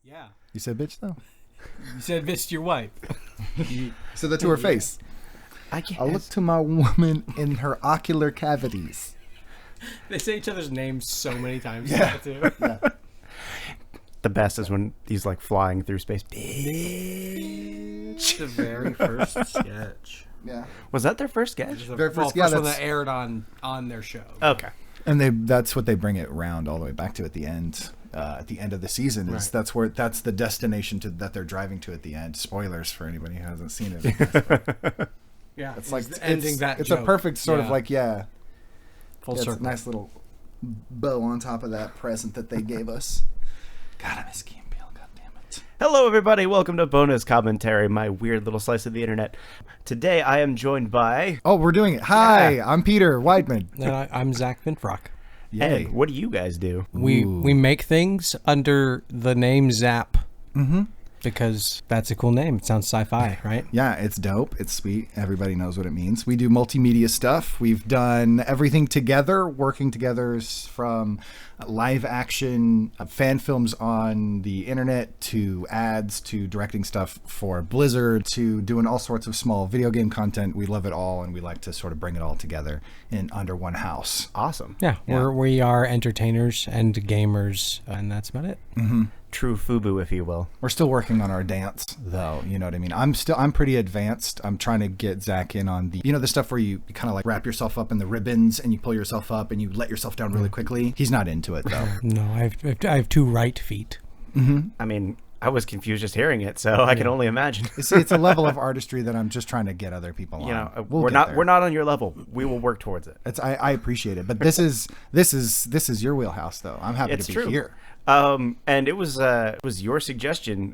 Yeah. You said bitch, though? You said bitch to your wife. You said that to her face. I guess. I look to my woman in her ocular cavities. They say each other's names so many times. Yeah. Too. Yeah. The best is when he's like flying through space. The very first sketch. Yeah. Was that their first sketch? Very first- First yeah, one that's- that aired on their show. Okay. And that's what they bring it round all the way back to at the end. At the end of the season is Right. that's the destination that they're driving to at the end. Spoilers for anybody who hasn't seen it. Yeah. It's like ending that it's joke. a perfect sort of Yeah. like Full it's a circle. nice little bow on top of that present that they gave us. God, I miss Key and Peele. God damn it. Hello, everybody. Welcome to Bonus Commentary, my weird little slice of the internet. Today, I am joined by... Oh, we're doing it. Hi, I'm Peter Weidman. And I'm Zack Finfrock. Yay. And what do you guys do? We Ooh. make things under the name Zap. Mm-hmm. Because that's a cool name. It sounds sci-fi, right? Yeah, it's dope. It's sweet. Everybody knows what it means. We do multimedia stuff. We've done everything together, working together from live action fan films on the internet to ads to directing stuff for Blizzard to doing all sorts of small video game content. We love it all, and we like to sort of bring it all together in under one house. Awesome. Yeah, Yeah. we are entertainers and gamers, and that's about it. Mm-hmm. True FUBU, if you will. We're still working on our dance, though. You know what I mean? I'm pretty advanced. I'm trying to get Zach in on the stuff where you kind of like wrap yourself up in the ribbons and you pull yourself up and you let yourself down really quickly. He's not into it, though. No, I have two right feet. Mm-hmm. I mean, I was confused just hearing it, so I can only imagine. It's a level of artistry that I'm just trying to get other people on. You know, We'll we're get not there. we're not on your level. We will work towards it. I appreciate it, but this is your wheelhouse, though. I'm happy It's to be true. here. And it was your suggestion.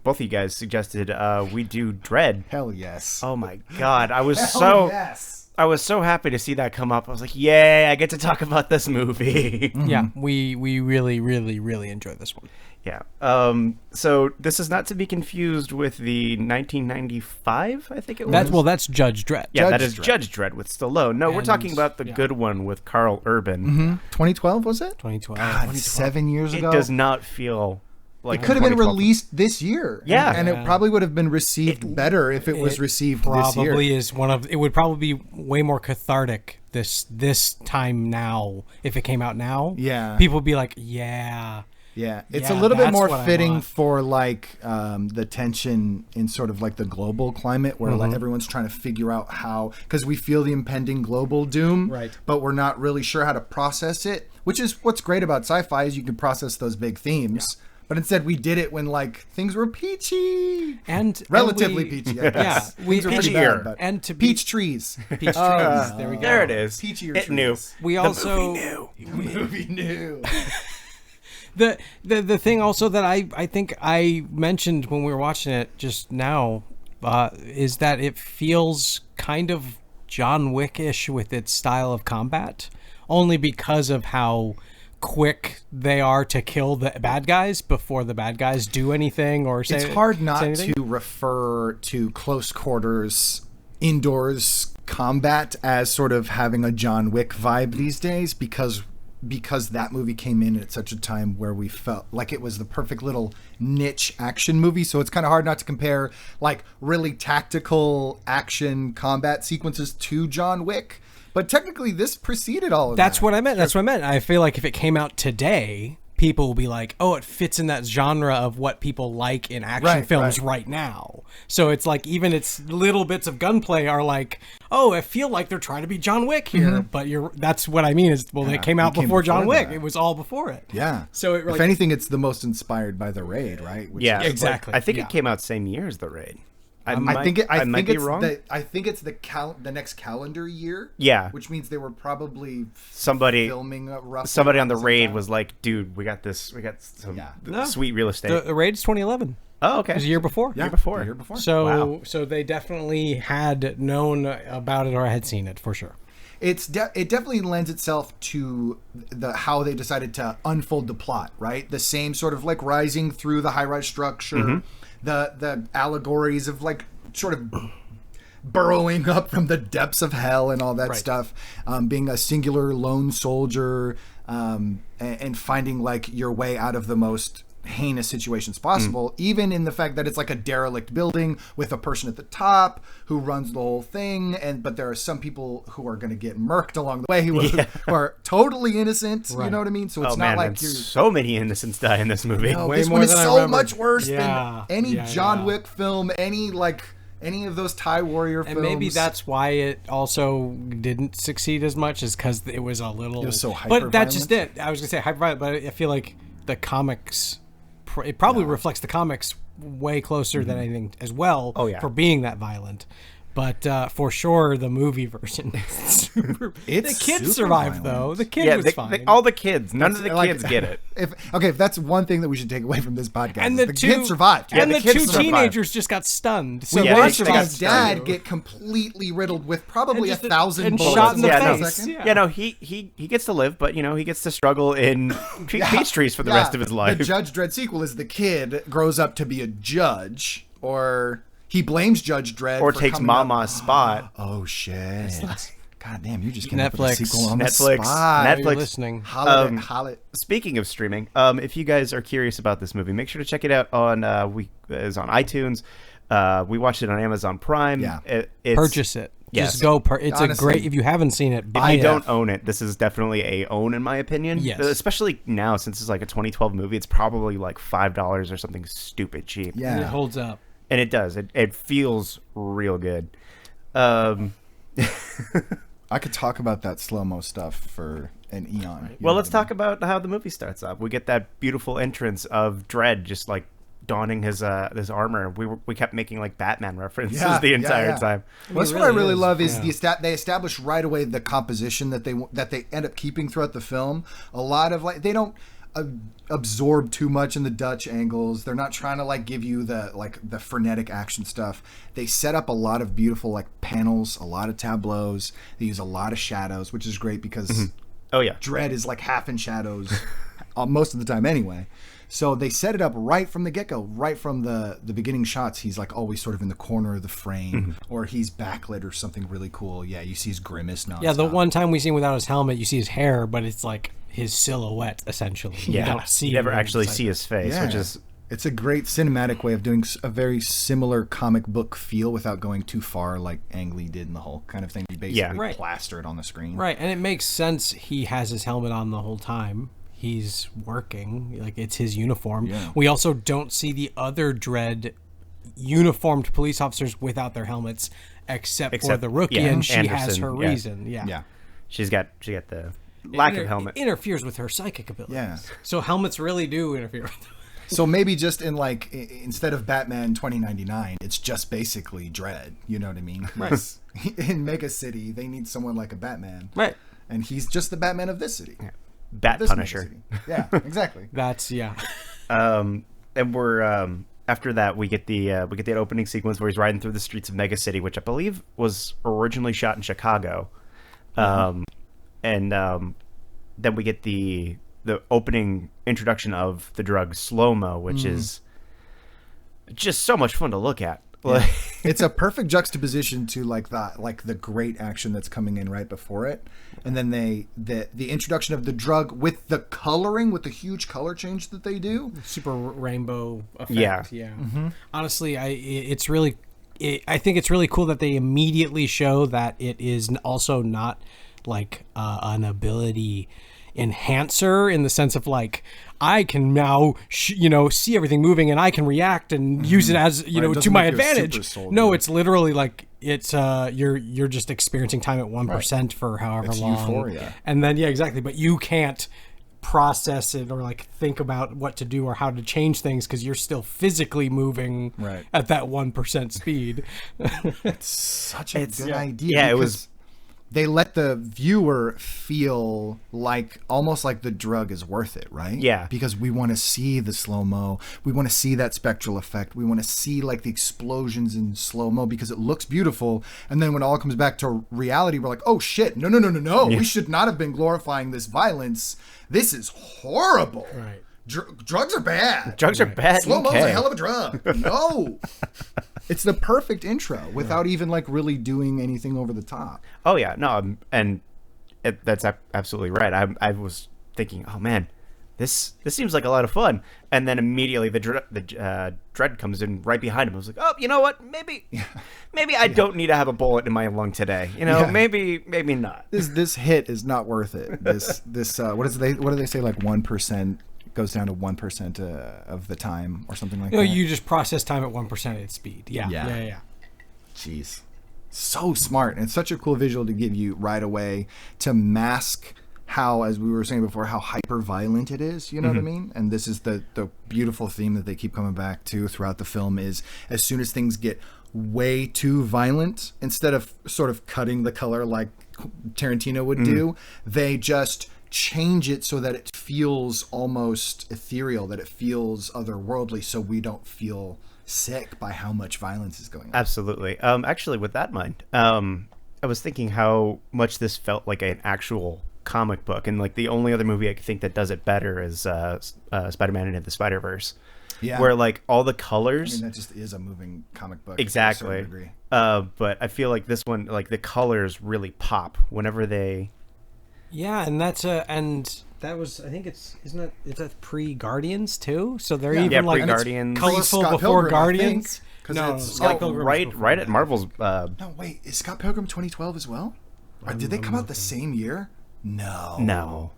Both of you guys suggested we do Dredd. Hell yes. Oh my God, I was yes. I was so happy to see that come up. I was like, yay, I get to talk about this movie. Mm-hmm. Yeah, we really, really, really enjoy this one. Yeah. So this is not to be confused with the 1995, I think it was. That's Judge Dredd. Yeah, that Judge is Dredd. Judge Dredd with Stallone. No, we're And- talking about the yeah. good one with Carl Urban. Mm-hmm. 2012 was it? 2012. God, 7 years It ago. does not feel like It could have been 2012. released this year. Yeah. and it probably would have been received better if it was received this year. Probably is one of. It would probably be way more cathartic this time now if it came out now. Yeah. People would be like, yeah. Yeah, it's Yeah, a little bit that's more what I fitting want. for like the tension in sort of like the global climate where like everyone's trying to figure out how, because we feel the impending global doom, Right. but we're not really sure how to process it, which is what's great about sci-fi is you can process those big themes. But instead, we did it when like things were peachy, And relatively we- peachy. I guess. Yeah, we things were pretty peachier. bad, but And to be peach trees. peach trees. There we go. There it is. Peachier It knew. trees. We The also movie knew. the thing also that I think I mentioned when we were watching it just now is that it feels kind of John Wick-ish with its style of combat, only because of how quick they are to kill the bad guys before the bad guys do anything or say. It's hard not say anything. to refer to close quarters indoors combat as sort of having a John Wick vibe these days because that movie came in at such a time where we felt like it was the perfect little niche action movie. So it's kind of hard not to compare like really tactical action combat sequences to John Wick. But technically this preceded all of that. That's what I meant. That's what I meant. I feel like if it came out today, people will be like, oh, it fits in that genre of what people like in action Right, films right. right now. So it's like even its little bits of gunplay are like, oh, I feel like they're trying to be John Wick here. But that's what I mean is, well, they came out it came before John before Wick. that. It was all before it. Yeah. So it, if like- anything, it's the most inspired by The Raid, right? Which Yeah, is, like, Exactly. I think yeah. it came out same year as The Raid. I think be it's wrong. I think it's the next calendar year. Yeah. which means they were probably Somebody filming roughly Somebody on the same raid time. was like, dude, we got this. We got some Yeah. No. sweet real estate. The Raid's 2011. Oh, okay. It was a year before. yeah, before. the year before. So they definitely had known about it or had seen it for sure. It definitely lends itself to how they decided to unfold the plot, right? The same sort of like rising through the high-rise structure, the allegories of like sort of burrowing up from the depths of hell and all that Right. stuff, being a singular lone soldier, and finding like your way out of the most heinous situations possible, even in the fact that it's like a derelict building with a person at the top who runs the whole thing, but there are some people who are going to get murked along the way who are totally innocent. Right. You know what I mean? So it's not like so many innocents die in this movie. No, this one is so much worse than any John Wick film, any of those Thai warrior films. And maybe that's why it also didn't succeed as much, is because it was a little... It was so hyper-violent. But that's just it. I was going to say hyper-violent, but I feel like the comics... It probably reflects the comics way closer than anything as well for being that violent. But for sure, the movie version is super... The kids survived, though. The kid was fine. All the kids. None of the kids get it. If that's one thing that we should take away from this podcast, and the kids survived. And the two teenagers just got stunned. So we watched his dad get completely riddled with probably 1,000 bullets. Shot in the face. He gets to live, but, he gets to struggle in peach trees for the rest of his life. The Judge Dredd sequel is the kid grows up to be a judge, or... He blames Judge Dredd or takes Mama's spot. Oh shit! God damn, you just came Netflix. Up with a sequel on Netflix. The spot. Netflix. You're listening. Holla. Speaking of streaming, if you guys are curious about this movie, make sure to check it out on it's on iTunes. We watched it on Amazon Prime. Yeah. Purchase it. Yes. Just go. It's honestly, a great. If you haven't seen it, buy it. If you don't own it, this is definitely a own, in my opinion. Yes. Especially now, since it's like a 2012 movie, it's probably like $5 or something stupid cheap. Yeah. And it holds up. And it does. It feels real good. I could talk about that slow-mo stuff for an eon. Well, let's talk about how the movie starts off. We get that beautiful entrance of Dredd just like donning his armor. We kept making like Batman references the entire time. Well, that's what I really love is they establish right away the composition that they end up keeping throughout the film. A lot of they don't absorb too much in the Dutch angles. They're not trying to give you the frenetic action stuff. They set up a lot of beautiful panels, a lot of tableaus. They use a lot of shadows, which is great because Dredd is half in shadows most of the time anyway. So they set it up right from the get-go, right from the beginning shots. He's always sort of in the corner of the frame, or he's backlit or something really cool. Yeah, you see his grimace nonstop. Yeah, the one time we see him without his helmet, you see his hair, but it's his silhouette essentially. Yeah, you don't see. You never actually see his face, which is. It's a great cinematic way of doing a very similar comic book feel without going too far like Ang Lee did in the Hulk kind of thing. You basically plaster it on the screen. Right, and it makes sense he has his helmet on the whole time. He's working, it's his uniform. Yeah. We also don't see the other Dredd uniformed police officers without their helmets, except for the rookie, and she has her reason. Yeah. She's got the lack of helmet. It interferes with her psychic abilities. Yeah. So helmets really do interfere with them. So maybe just in instead of Batman 2099, it's just basically Dredd. You know what I mean? Right. In Mega City, they need someone like a Batman. Right. And he's just the Batman of this city. Yeah. Bat Punisher. Yeah, exactly. That's and we're after that we get the opening sequence where he's riding through the streets of Mega City, which I believe was originally shot in Chicago. And then we get the opening introduction of the drug slow-mo, which is just so much fun to look at. Yeah. It's a perfect juxtaposition to the great action that's coming in right before it, and then the introduction of the drug with the coloring, with the huge color change that they do, super rainbow effect. Yeah. Mm-hmm. Honestly, I think it's really cool that they immediately show that it is also not an ability enhancer in the sense of I can now see everything moving and I can react and use it as to my advantage. No, it's literally it's you're just experiencing time at 1% for however long. Euphoria. And then exactly, but you can't process it or think about what to do or how to change things because you're still physically moving at that 1% speed. It's such a good idea. Yeah, it was. They let the viewer feel almost like the drug is worth it, right? Yeah. Because we want to see the slow-mo. We want to see that spectral effect. We want to see the explosions in slow-mo because it looks beautiful. And then when it all comes back to reality, we're like, oh shit, no. Yeah. We should not have been glorifying this violence. This is horrible. Right. Drugs are bad. Drugs are bad. Slow-mo's a hell of a drug. No. It's the perfect intro without even really doing anything over the top. Oh yeah, no, that's absolutely right. I was thinking, oh man, this seems like a lot of fun. And then immediately the Dredd comes in right behind him. I was like, oh, you know what? Maybe I don't need to have a bullet in my lung today. You know, maybe not. This hit is not worth it. This what do they say, like 1% goes down to 1% of the time or something like that. You just process time at 1% at speed. Yeah. Jeez. So smart, and it's such a cool visual to give you right away to mask how, as we were saying before, how hyper violent it is. You know what I mean? And this is the beautiful theme that they keep coming back to throughout the film is as soon as things get way too violent, instead of sort of cutting the color like Tarantino would do, they just change it so that it feels almost ethereal, that it feels otherworldly, so we don't feel sick by how much violence is going on. Absolutely. Actually, with that in mind, I was thinking how much this felt like an actual comic book, and like the only other movie I think that does it better is Spider-Man Into the Spider-Verse, where like all the colors. I mean, that just is a moving comic book. Exactly. To a certain degree. But I feel like this one, like the colors really pop whenever they. Yeah, and that was, I think it's a pre-Guardians too, so they're even like pre-Guardians, colorful before Pilgrim, Guardians. No, Scott Pilgrim right at Marvel's. No, wait, is Scott Pilgrim 2012 as well? Or did they come out the same year? No.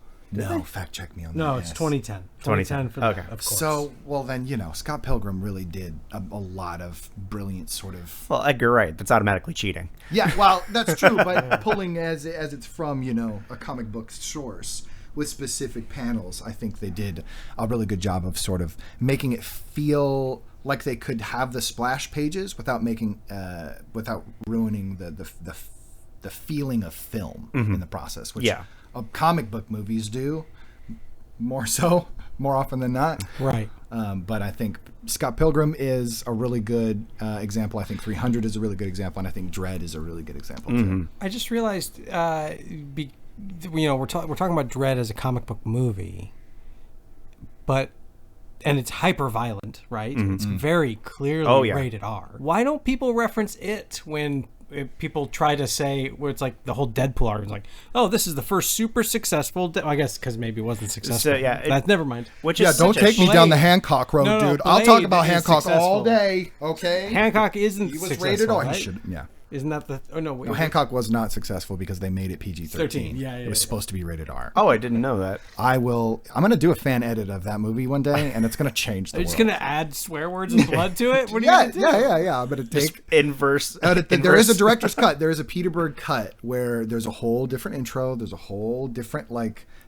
Fact check me on that. No, it's 2010. 2010 for okay. that, of course. So, well then, Scott Pilgrim really did a lot of brilliant sort of. Well, Edgar Wright, that's automatically cheating. Yeah, well, that's true, but pulling as it's from, a comic book source with specific panels, I think they did a really good job of sort of making it feel like they could have the splash pages without ruining the feeling of film in the process, which comic book movies do more often than not. Right. But I think Scott Pilgrim is a really good example. I think 300 is a really good example, and I think Dredd is a really good example too. I just realized, we're talking about Dredd as a comic book movie, and it's hyper violent, right? It's very clearly rated R. Why don't people reference it when people try to say, where it's like the whole Deadpool argument, like, oh, this is the first super successful I guess because maybe it wasn't successful. So, never mind. Don't take me down the Hancock road, dude. I'll talk about Hancock all day. Okay. Hancock isn't. He was successful, rated R. right? He should. Yeah. Isn't that the? Oh no. Hancock was not successful because they made it PG-13. 13. Yeah. It was supposed to be rated R. Oh, I didn't know that. I'm going to do a fan edit of that movie one day, and it's going to change the world. It's going to add swear words and blood to it. What are you going to do? Yeah. I'm going to take inverse. There is a director's cut. There is a Peter Berg cut where there's a whole different intro. There's a whole different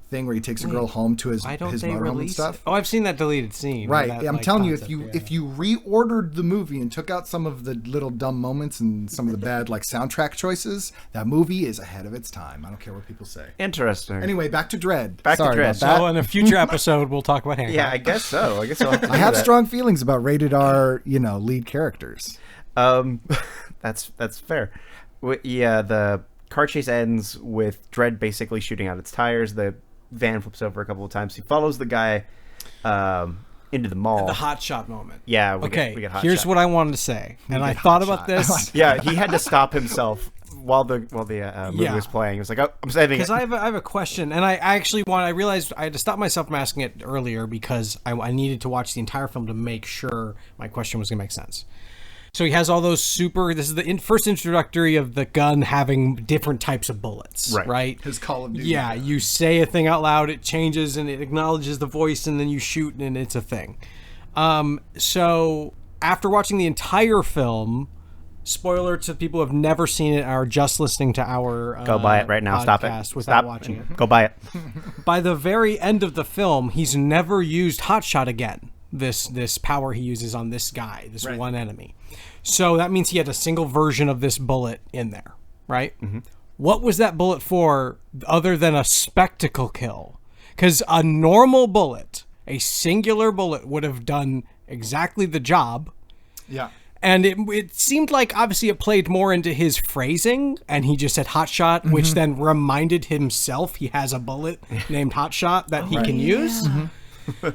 thing where he takes a girl home to his motorhome and stuff. Oh, I've seen that deleted scene. Right. That, I'm telling you, if you reordered the movie and took out some of the little dumb moments and some of the bad soundtrack choices, that movie is ahead of its time. I don't care what people say. Interesting. Anyway, back to Dredd. Sorry about that. So in a future episode, we'll talk about Hancock. Yeah, I guess so. I have strong feelings about rated R, lead characters. That's fair. Yeah, the car chase ends with Dredd basically shooting out its tires. The van flips over a couple of times. He follows the guy into the mall. The hot shot moment. Yeah. We get hot here's shot. what I wanted to say, and I thought about this. Yeah, he had to stop himself while the movie was playing. He was like, "Oh, I'm saving it." Because I have a question, and I realized I had to stop myself from asking it earlier because I needed to watch the entire film to make sure my question was going to make sense. So he has all those this is the first introductory of the gun having different types of bullets, right? His Call of Duty. Yeah, you say a thing out loud, it changes and it acknowledges the voice, and then you shoot and it's a thing. So after watching the entire film, spoiler to people who have never seen it and are just listening to our go buy it right now. Stop it. Without Stop watching it. Go buy it. By the very end of the film, he's never used hotshot again. This power he uses on this guy, this one enemy. So that means he had a single version of this bullet in there, right? Mm-hmm. What was that bullet for other than a spectacle kill? Because a normal bullet, a singular bullet, would have done exactly the job. Yeah. And it seemed like obviously it played more into his phrasing, and he just said hotshot, which then reminded himself he has a bullet named hotshot that he can use.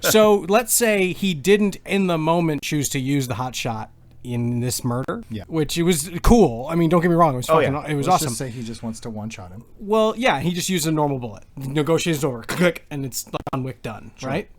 So let's say he didn't in the moment choose to use the hot shot in this murder. Yeah. Which it was cool. I mean, don't get me wrong. It was fucking, yeah. it was Let's awesome. just say he just wants to one-shot him. Well, yeah, he just used a normal bullet. Negotiates over, click, and it's John Wick done, right?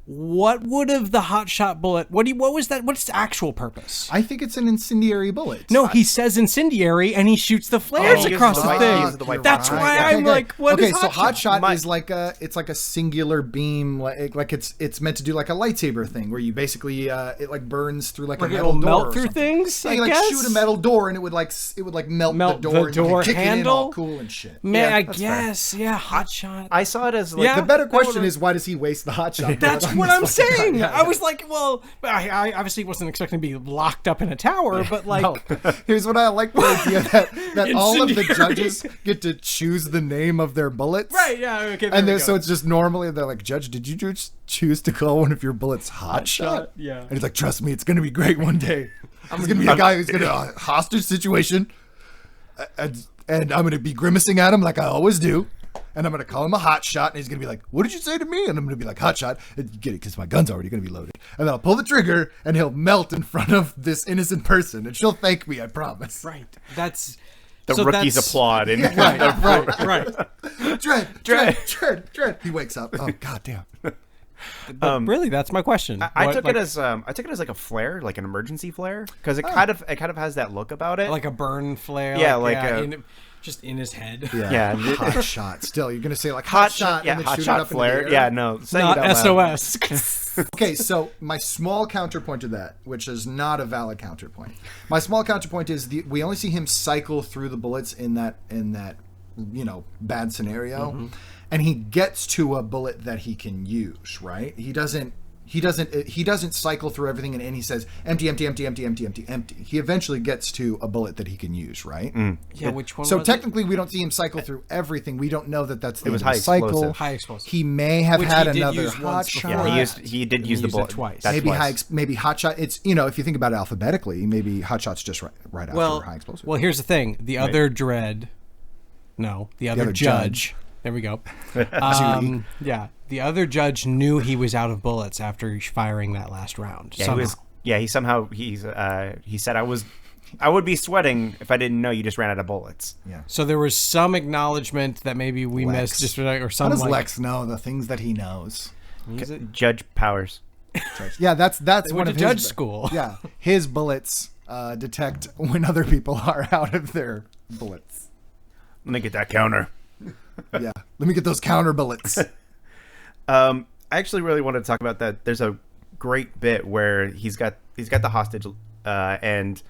What would have the hot shot bullet? What was that? What's its actual purpose? I think it's an incendiary bullet. No, he says incendiary, and he shoots the flares he across uses the the thing. white- he uses the white That's powder. why Okay, I'm okay. like, what is okay, so hot shot My- is like a singular beam, like it's meant to do like a lightsaber thing where you basically it like burns through like a metal It'll door melt or through something. things. Yeah, I you like guess? shoot a metal door and it would like melt Melt the door, the and you door could kick it in all handle? cool and shit. Man, Yeah, I that's fair. guess, yeah, hot shot. I saw it as like Yeah. The better that question would've- is why does he waste the hot shot? That's on what this I'm fucking guy? saying. Yeah, I was like, well, I obviously wasn't expecting to be locked up in a tower, but like, No. Here's what I like the idea that all of the Incendiary. judges get to choose the name of their bullets. right, yeah, okay. And there we so go. it's just normally they're like, Judge, did you just choose to call one of your bullets hot shot? yeah. And he's like, trust me, it's gonna be great one day. I'm gonna be a guy who's gonna hostage situation, and I'm gonna be grimacing at him like I always do. And I'm gonna call him a hot shot, and he's gonna be like, "What did you say to me?" And I'm gonna be like, "Hot shot." And you get it because my gun's already gonna be loaded. And then I'll pull the trigger, and he'll melt in front of this innocent person, and she'll thank me. I promise. Right. That's the so rookies that's- applaud. And Right. Dread. He wakes up. Oh goddamn. But really, that's my question. I What, took like, it as like a flare, like an emergency flare, because it kind of has that look about it. like a burn flare. Yeah, like a- just in his head. Yeah, and it- hot shot. Still, you're gonna say like hot shot. yeah, and then hot shoot it shot up flare. In the air? Yeah, no, saying Not it out loud. SOS. Okay, so my small counterpoint to that, which is not a valid counterpoint, my small counterpoint is we only see him cycle through the bullets in that bad scenario, and he gets to a bullet that he can use. Right? He doesn't cycle through everything and he says empty. He eventually gets to a bullet that he can use. Right? Yeah, which one? So was technically, we don't see him cycle through everything. We don't know that that's the was end of high the cycle. explosive. High explosive. He may have Which had he did another use hot once shot. before. Yeah, he did use the used it bullet twice. That's Maybe twice. maybe hot shot. It's if you think about it alphabetically, maybe hot shot's just right after high explosive. Well, here's the thing: the other Dredd, the other other judge. There we go. Yeah, the other judge knew he was out of bullets after firing that last round. Yeah, somehow. he said I would be sweating if I didn't know you just ran out of bullets. Yeah. So there was some acknowledgement that maybe we Lex. missed, just or How some does like. Lex know the things that he knows? Judge Powers. Yeah, that's They one went of to his judge school. Yeah, his bullets detect when other people are out of their bullets. Let me get that counter. Yeah, let me get those counter bullets. I actually really wanted to talk about that. There's a great bit where he's got the hostage, and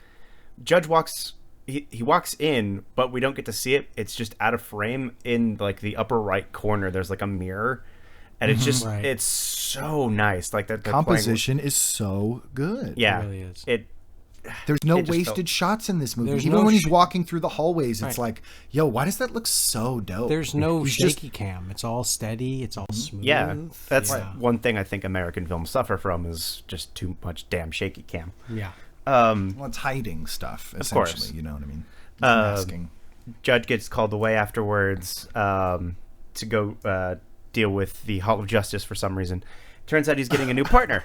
Judge walks. He walks in, but we don't get to see it. It's just out of frame in like the upper right corner. There's like a mirror, and it's just Right. it's so nice. Like that Composition is so good. Yeah, It really is. There's no It just wasted felt- shots in this movie. There's Even no when he's sh- walking through the hallways, it's Right. like, yo, why does that look so dope? There's no He's just- shaky cam. It's all steady. It's all smooth. Yeah, that's yeah. one thing I think American films suffer from is just too much damn shaky cam. Yeah. Well, it's hiding stuff, course. essentially. You know what I mean? It's masking. Judge gets called away afterwards to go deal with the Hall of Justice for some reason. Turns out he's getting a new partner.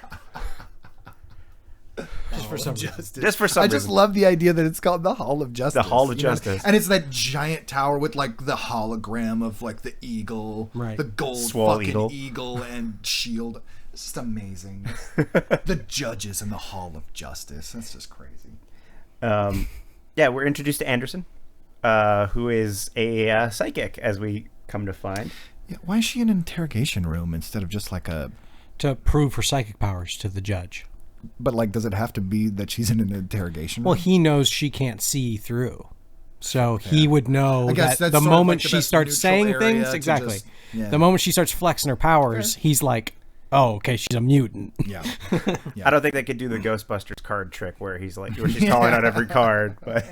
Just for some reason. Just for some I just reason. love the idea that it's called the Hall of Justice. The Hall of you know? Justice. And it's that giant tower with like the hologram of like the eagle, Right. the gold Swole fucking eagle. and shield. It's just amazing. The judges in the Hall of Justice. That's just crazy. Yeah, we're introduced to Anderson, who is a psychic, as we come to find. Yeah, why is she in an interrogation room instead of just like a? To prove her psychic powers to the judge. But like, does it have to be that she's in an interrogation room? Well, he knows she can't see through. So he would know I guess that that's the sort of moment like the she best starts neutral saying area things, to exactly. just- yeah. The moment she starts flexing her powers, he's like, oh, okay, she's a mutant. yeah. I don't think they could do the Ghostbusters card trick where he's like, where she's calling out every card. But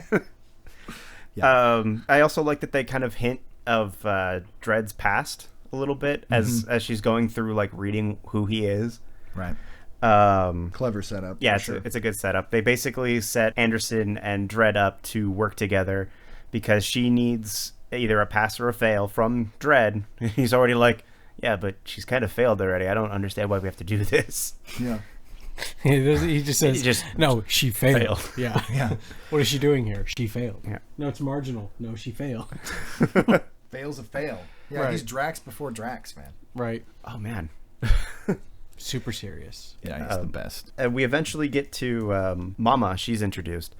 I also like that they kind of hint of Dredd's past a little bit as she's going through like reading who he is. Right. Clever setup. Yeah, for it's a good setup. They basically set Anderson and Dredd up to work together because she needs either a pass or a fail from Dredd. He's already like, yeah, but she's kind of failed already. I don't understand why we have to do this. Yeah. He just says, no, she failed. Yeah. Yeah. What is she doing here? She failed. Yeah. No, it's marginal. No, she failed. Fail's a fail. Yeah, Right. he's Drax before Drax, man. Right. Oh man. Super serious. Yeah, he's the best. And we eventually get to Mama. She's introduced.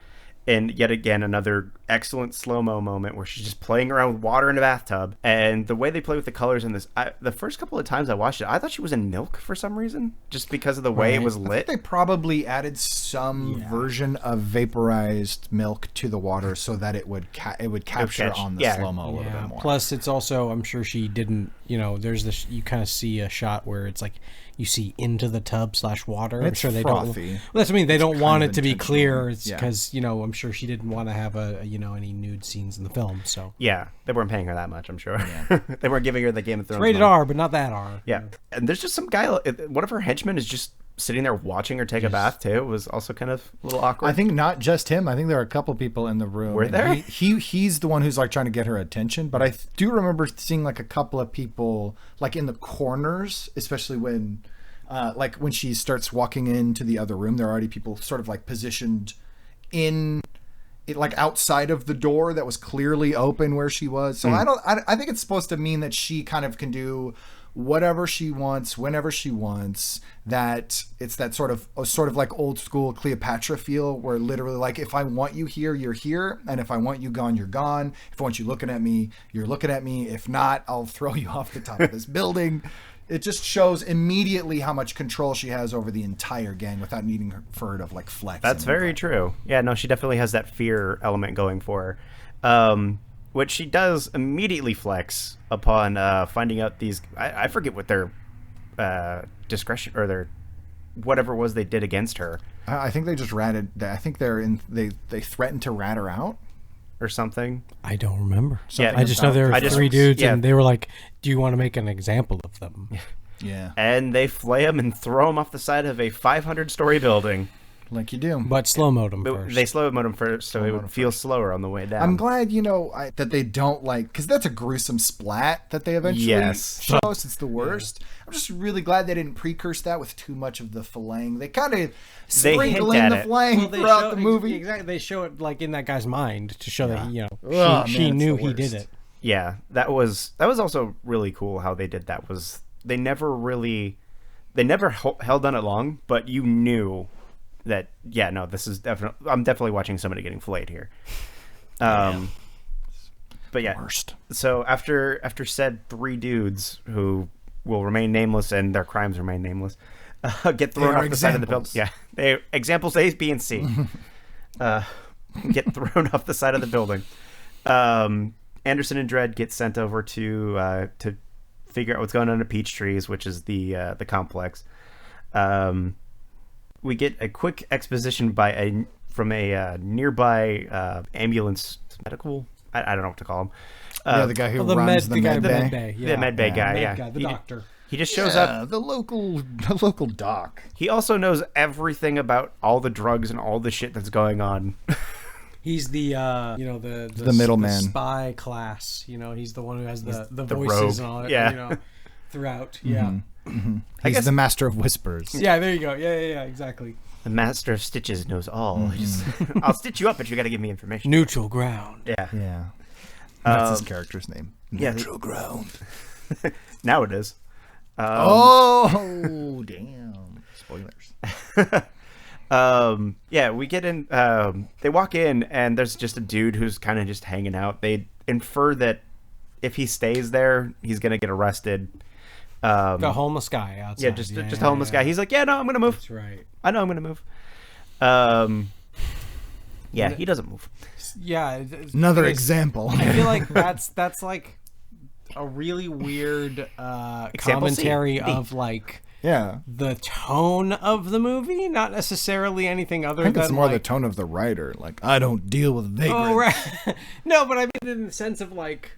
And yet again, another excellent slow-mo moment where she's just playing around with water in a bathtub. And the way they play with the colors in this, the first couple of times I watched it, I thought she was in milk for some reason, just because of the way it was I lit. think they probably added some version of vaporized milk to the water so that it would capture on the slow-mo a little bit more. Plus, it's also, I'm sure she didn't, there's this, you kind of see a shot where it's like, you see into the tub / water. I'm It's sure they frothy. don't. Well, that's what I mean. They don't want it to be clear. It's Yeah. because I'm sure she didn't want to have any nude scenes in the film. So Yeah, they weren't paying her that much, I'm sure. They weren't giving her the Game of Thrones rated money. R, but not that R. Yeah. And there's just some guy, one of her henchmen is just sitting there watching her take a bath, too. It was also kind of a little awkward. I think not just him. I think there are a couple people in the room. Were there? He's the one who's like trying to get her attention. But I do remember seeing like a couple of people like in the corners, especially when when she starts walking into the other room. There are already people sort of like positioned in it, like outside of the door that was clearly open where she was. So I think it's supposed to mean that she kind of can do whatever she wants, whenever she wants. That it's that sort of like old school Cleopatra feel, where literally like, if I want you here, you're here, and if I want you gone, you're gone. If I want you looking at me, you're looking at me. If not, I'll throw you off the top of this building. It just shows immediately how much control she has over the entire gang without needing for her to like flex. That's very true. Yeah, no, she definitely has that fear element going for her. Which she does immediately flex upon finding out these... I forget what their discretion or their... whatever it was they did against her. I think they just ratted... I think they threatened to rat her out. Or something. I don't remember. Yeah, I just know there were three dudes, and they were like, "Do you want to make an example of them?" Yeah. And they flay him and throw him off the side of a 500-story building. Like you do. But slow-moed him first. They slow-moed him first, so it would feel slower on the way down. I'm glad, that they don't because that's a gruesome splat that they eventually show us. It's the worst. Yeah. I'm just really glad they didn't precurse that with too much of the filleting. They kind of sprinkle in the filleting throughout the movie. Exactly. They show it like in that guy's mind to show that she knew he did it. Yeah, that was also really cool how they did that. They never held on it long, but you knew that this is definitely, I'm definitely watching somebody getting filleted here. But yeah, worst. So after said three dudes who will remain nameless and their crimes remain nameless get thrown off the side of the building. Yeah, they examples A, B, and C get thrown off the side of the building. Anderson and Dredd get sent over to figure out what's going on at Peach Trees, which is the complex. We get a quick exposition from a nearby ambulance medical. I don't know what to call him. The guy who runs the med bay. The med bay guy. The doctor. He just shows up. The local doc. He also knows everything about all the drugs and all the shit that's going on. He's the the middleman, the spy class. He's the one who has the voices rogue. and all it. Yeah. Throughout. Yeah. Mm-hmm. He's the master of whispers. Yeah, there you go. Yeah, exactly. The master of stitches knows all. Mm-hmm. I'll stitch you up, but you got to give me information. Neutral ground. Yeah. That's his character's name. Neutral ground. Now it is. Oh, damn. Spoilers. We get in. They walk in, and there's just a dude who's kind of just hanging out. They infer that if he stays there, he's gonna get arrested. A homeless guy outside. Yeah, just a homeless guy. He's like, no, I'm gonna move. That's right. I know I'm gonna move. He doesn't move. Yeah. Another example. I feel like that's like a really weird commentary of like the tone of the movie, not necessarily anything other I think than it's more like, the tone of the writer. Like, I don't deal with vagrants. Oh, right. No, but I mean in the sense of like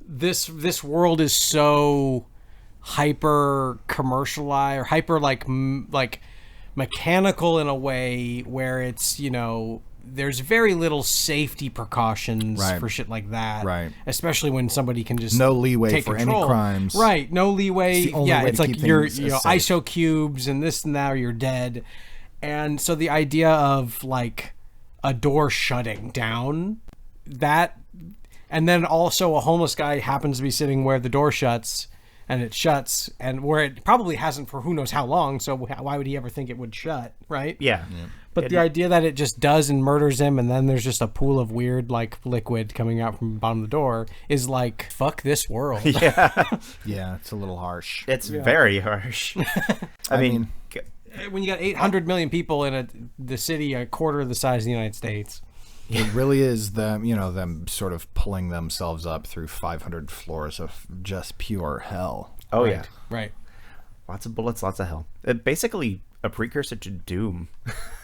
this world is so hyper commercialized or hyper like mechanical in a way where it's there's very little safety precautions for shit like that, right? Especially when somebody can just no leeway take for control. Any crimes, right? No leeway. It's it's like you're ISO cubes and this and that, or you're dead. And so the idea of like a door shutting down, that, and then also a homeless guy happens to be sitting where the door shuts, and it shuts, and where it probably hasn't for who knows how long, so why would he ever think it would shut, right? Yeah. But the idea that it just does and murders him, and then there's just a pool of weird, like, liquid coming out from the bottom of the door is like, fuck this world. Yeah. Yeah, it's a little harsh. It's very harsh. I mean, When you got 800 million people in the city a quarter of the size of the United States. It really is them sort of pulling themselves up through 500 floors of just pure hell. oh, Right. yeah. Right. Lots of bullets, lots of hell. Basically a precursor to Doom.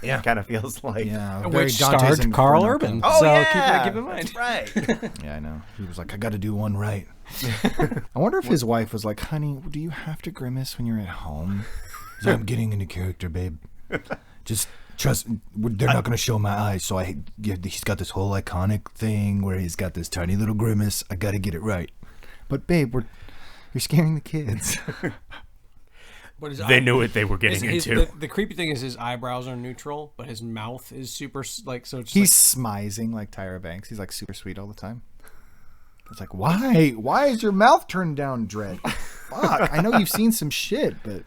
Yeah. Kind of feels like. Yeah, very Which Dante's starred Carl Inferno Urban. kind Oh, So yeah. keep in mind. That's right. of- Yeah, I know. He was like, I got to do one right. I wonder if his wife was like, honey, do you have to grimace when you're at home? He's like, I'm getting into character, babe. Just trust. They're not going to show my eyes. So he's got this whole iconic thing where he's got this tiny little grimace. I got to get it right. But babe, you're scaring the kids. They knew what they were getting into. The creepy thing is his eyebrows are neutral, but his mouth is super, like, so it's just He's smizing like Tyra Banks. He's like super sweet all the time. It's like, why? Why is your mouth turned down, Dredd? Fuck. I know you've seen some shit, but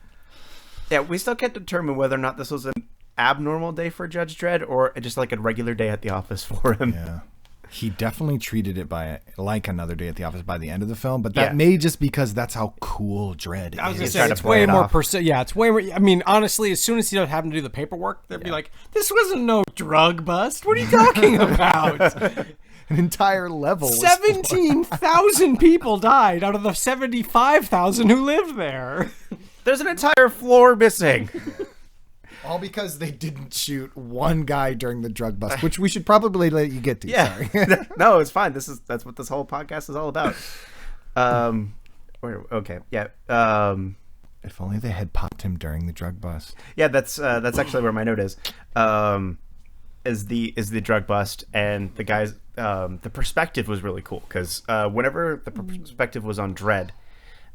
Yeah, we still can't determine whether or not this was an abnormal day for Judge Dredd or just like a regular day at the office for him. yeah. He definitely treated it like another day at the office by the end of the film, but that Yeah. may just because that's how cool Dredd I was gonna is. say trying to it's play way it more off. yeah, it's way more. I mean, honestly, as soon as he happened to do the paperwork, they'd be like, "This wasn't no drug bust. What are you talking about? An entire level. was 17,000 people died out of the 75,000 who lived there." There's an entire floor missing. all because they didn't shoot one guy during the drug bust, which we should probably let you get to. Yeah. Sorry. No, it's fine. That's what this whole podcast is all about. Okay. Yeah. If only they had popped him during the drug bust. Yeah, that's actually where my note is. Is the drug bust, and the guys, the perspective was really cool because whenever the perspective was on Dredd,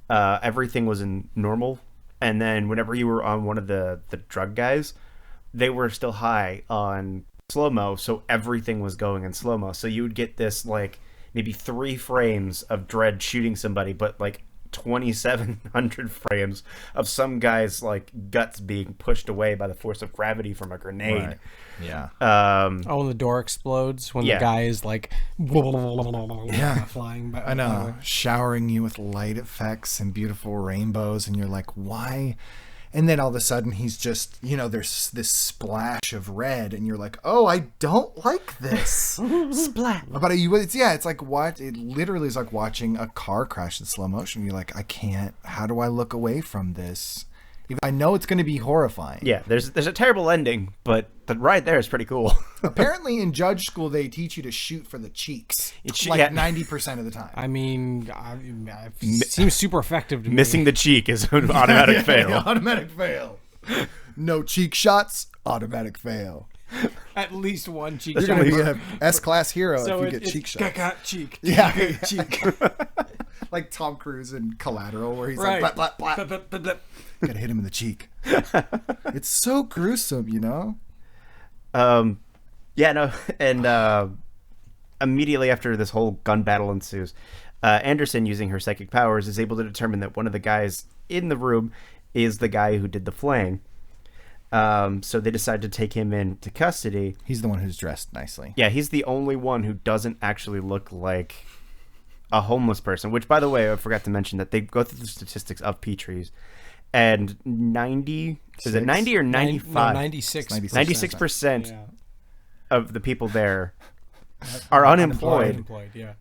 everything was in normal, and then whenever you were on one of the drug guys, they were still high on slow-mo, so everything was going in slow-mo. So you would get this like maybe 3 frames of Dredd shooting somebody, but like 2,700 frames of some guy's like guts being pushed away by the force of gravity from a grenade. Right. Yeah. Oh, when the door explodes, when Yeah. the guy is like, Yeah. flying. By, I know, showering you with light effects and beautiful rainbows, and you're like, why? And then all of a sudden he's just, there's this splash of red, and you're like, oh, I don't like this. Splat. But it's like what? It literally is like watching a car crash in slow motion. You're like, I can't. How do I look away from this? Even I know it's going to be horrifying. Yeah, there's a terrible ending, but the ride there is pretty cool. Apparently, in judge school, they teach you to shoot for the cheeks, Yeah. 90% of the time. I mean, it seems super effective to me. Missing the cheek is an automatic fail. Automatic fail. No cheek shots. Automatic fail. At least one cheek. You're going to be an S-class hero so if you get cheek shots. Got cheek. Yeah, cheek. Like Tom Cruise in Collateral, where he's Right. like, blah, blah, blah. Gotta hit him in the cheek. It's so gruesome, Yeah, no, and immediately after this whole gun battle ensues, Anderson, using her psychic powers, is able to determine that one of the guys in the room is the guy who did the flaying. So they decide to take him into custody. He's the one who's dressed nicely. Yeah, he's the only one who doesn't actually look like a homeless person, which, by the way, I forgot to mention that they go through the statistics of Petrie's, and 90 or 95? 96. 96% Yeah. of the people there are unemployed. Unemployed, yeah.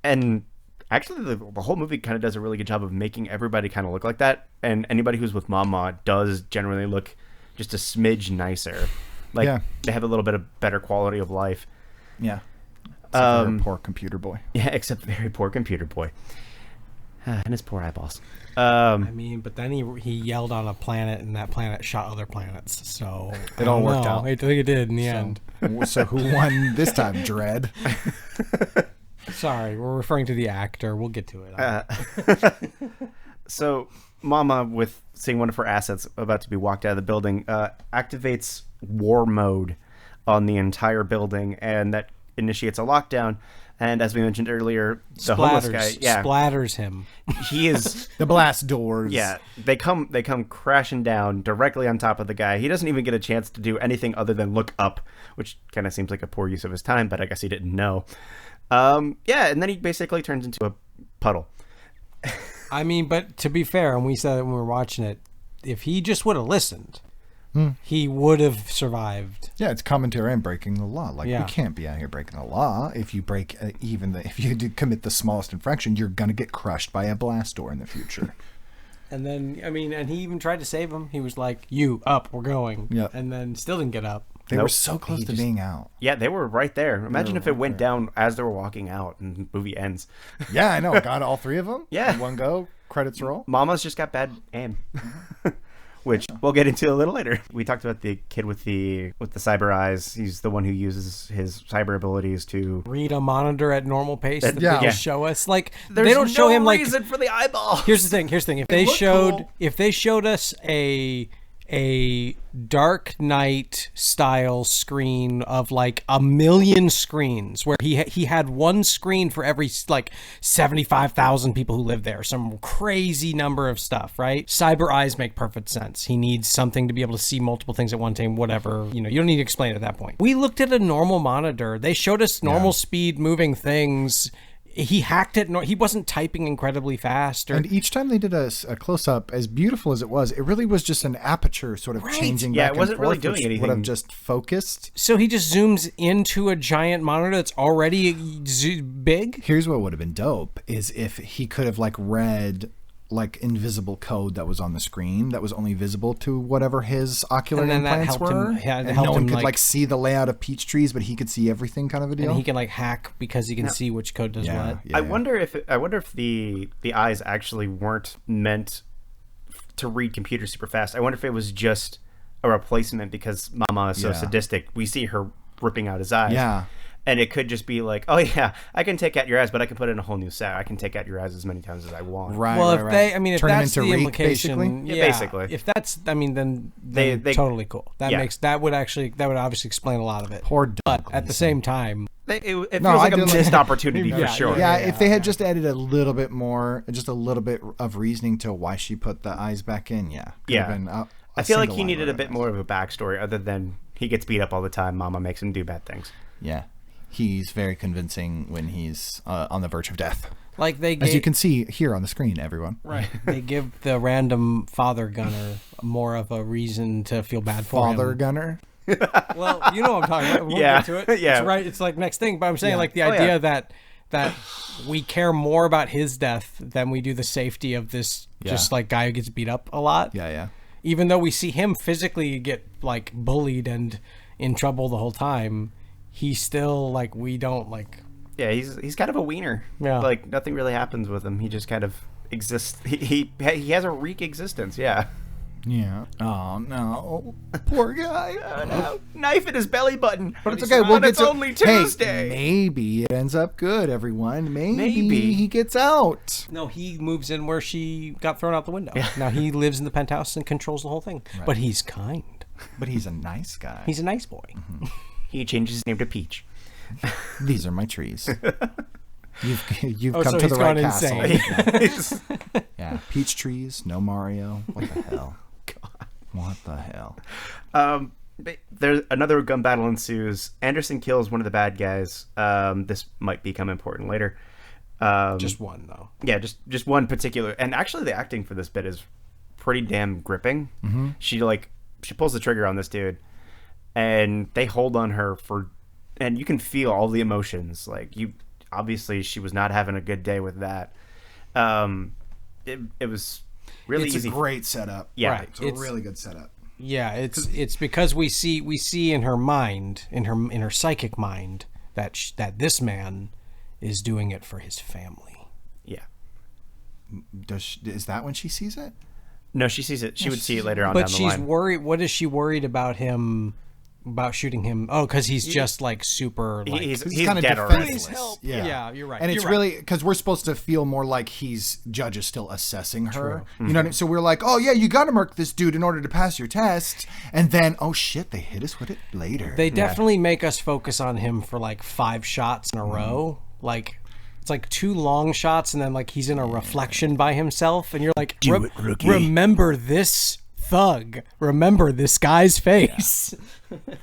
And actually, the whole movie kind of does a really good job of making everybody kind of look like that. And anybody who's with Mama does generally look just a smidge nicer. Like, Yeah. they have a little bit of better quality of life. Yeah. Except for a poor computer boy. Yeah, except very poor computer boy. And his poor eyeballs. I mean, but then he yelled on a planet, and that planet shot other planets. So It all worked out. I think it did in the end. So who won this time, Dredd? Sorry, we're referring to the actor. We'll get to it. So Mama, with seeing one of her assets about to be walked out of the building, activates war mode on the entire building, and that initiates a lockdown. And as we mentioned earlier, the homeless guy, splatters him. He is The blast doors. Yeah, they come crashing down directly on top of the guy. He doesn't even get a chance to do anything other than look up, which kind of seems like a poor use of his time, but I guess he didn't know. And then he basically turns into a puddle. I mean, but to be fair, and we said it when we were watching it, if he just would have listened, he would have survived. Yeah, it's commentary and breaking the law. Like, Yeah. we can't be out here breaking the law. If you break if you do commit the smallest infraction, you're gonna get crushed by a blast door in the future. And then, I mean, and he even tried to save him. He was like, "You up? We're going." Yeah. And then still didn't get up. They Nope. were so close to being out. Yeah, they were right there. Imagine if it went down as they were walking out and the movie ends. Yeah, I know. Got all three of them. Yeah. in one go. Credits roll. Mama's just got bad aim. Which we'll get into a little later. We talked about the kid with the cyber eyes. He's the one who uses his cyber abilities to Read a monitor at normal pace that yeah. they just show us. Like, There's they don't show him like. reason for the eyeball. Here's the thing. If they showed us a Dark Knight style screen of like a million screens, where he had one screen for every like 75,000 people who live there, some crazy number of stuff, right? Cyber eyes make perfect sense. He needs something to be able to see multiple things at one time, whatever. You don't need to explain it at that point. We looked at a normal monitor. They showed us normal speed moving things. He hacked it. He wasn't typing incredibly fast. And each time they did a close-up, as beautiful as it really was just an aperture sort of changing Yeah, back it wasn't and really forth, doing which anything. would have just focused. So he just zooms into a giant monitor that's already big. Here's what would have been dope, is if he could have like read like invisible code that was on the screen that was only visible to whatever his ocular And then that implants helped him- were. yeah, it and helped no one him, could like see the layout of peach trees, but he could see everything kind of a deal. And he can like hack because he can see which code does what. Yeah. I wonder if the eyes actually weren't meant to read computers super fast. I wonder if it was just a replacement because Mama is so Yeah. sadistic. We see her ripping out his eyes. Yeah. And it could just be like, oh yeah, I can take out your eyes, but I can put in a whole new set. I can take out your eyes as many times as I want. Right. Well, right. if Turn him that's into the Reek, implication, basically? Yeah, basically. If that's, then They- totally cool. That yeah. that would obviously explain a lot of it. Poor Doug But at the same time, It feels No, like I a do like- missed opportunity for Yeah, sure. Yeah, if they had just added a little bit more, just a little bit of reasoning to why she put the eyes back in, could have been I feel like single he line needed would a have bit been more of a backstory other than he gets beat up all the time. Mama makes him do bad things. Yeah, he's very convincing when he's on the verge of death. like they As you gave, can see here on the screen, everyone. right, they give the random father gunner more of a reason to feel bad for him. Father Gunner. Well, you know what I'm talking about. We'll Yeah, get to it. yeah. It's right. It's like next thing. But I'm saying Yeah. like the Oh, idea yeah. that we care more about his death than we do the safety of this just like guy who gets beat up a lot. Yeah. Even though we see him physically get like bullied and in trouble the whole time, he's still like we don't like. Yeah, he's kind of a wiener. Yeah. Like nothing really happens with him. He just kind of exists. He has a Reek existence. Yeah. Yeah. Oh no, poor guy. Oh no! Knife in his belly button. But it's okay. We'll But get it's to only Tuesday. Hey, maybe it ends up good, everyone. Maybe Maybe. he gets out. No, he moves in where she got thrown out the window. Now he lives in the penthouse and controls the whole thing. But he's kind. But he's a nice guy. He's a nice boy. He changed his name to Peach. These are my trees. You've Oh, come so to he's the right gone castle. insane. Yeah, peach trees, no Mario. What the hell? What the hell? But there's another gun battle ensues. Anderson kills one of the bad guys. This might become important later. Just one though. Yeah, just one particular. And actually, the acting for this bit is pretty damn gripping. Mm-hmm. She pulls the trigger on this dude, and they hold on her and you can feel all the emotions. Like obviously she was not having a good day with that. It was really It's easy. a great setup. Yeah. Right. It's a really good setup. Yeah, it's because we see in her mind, in her psychic mind, that this man is doing it for his family. Yeah. Is that when she sees it? No, she sees it. She would see it later on But down the she's line. worried. What is she worried about him about shooting him? Oh, because he's just like super. Like, He's kind of dead already. please help. Yeah, you're right. And it's You're really because we're supposed to feel more like Judge is still assessing her. You know what I mean? So we're like, oh yeah, you got to murk this dude in order to pass your test. And then, oh shit, they hit us with it later. They definitely make us focus on him for like 5 shots in a row. Like, it's like 2 long shots, and then like he's in a reflection by himself, and you're like, remember this thug. Remember this guy's face.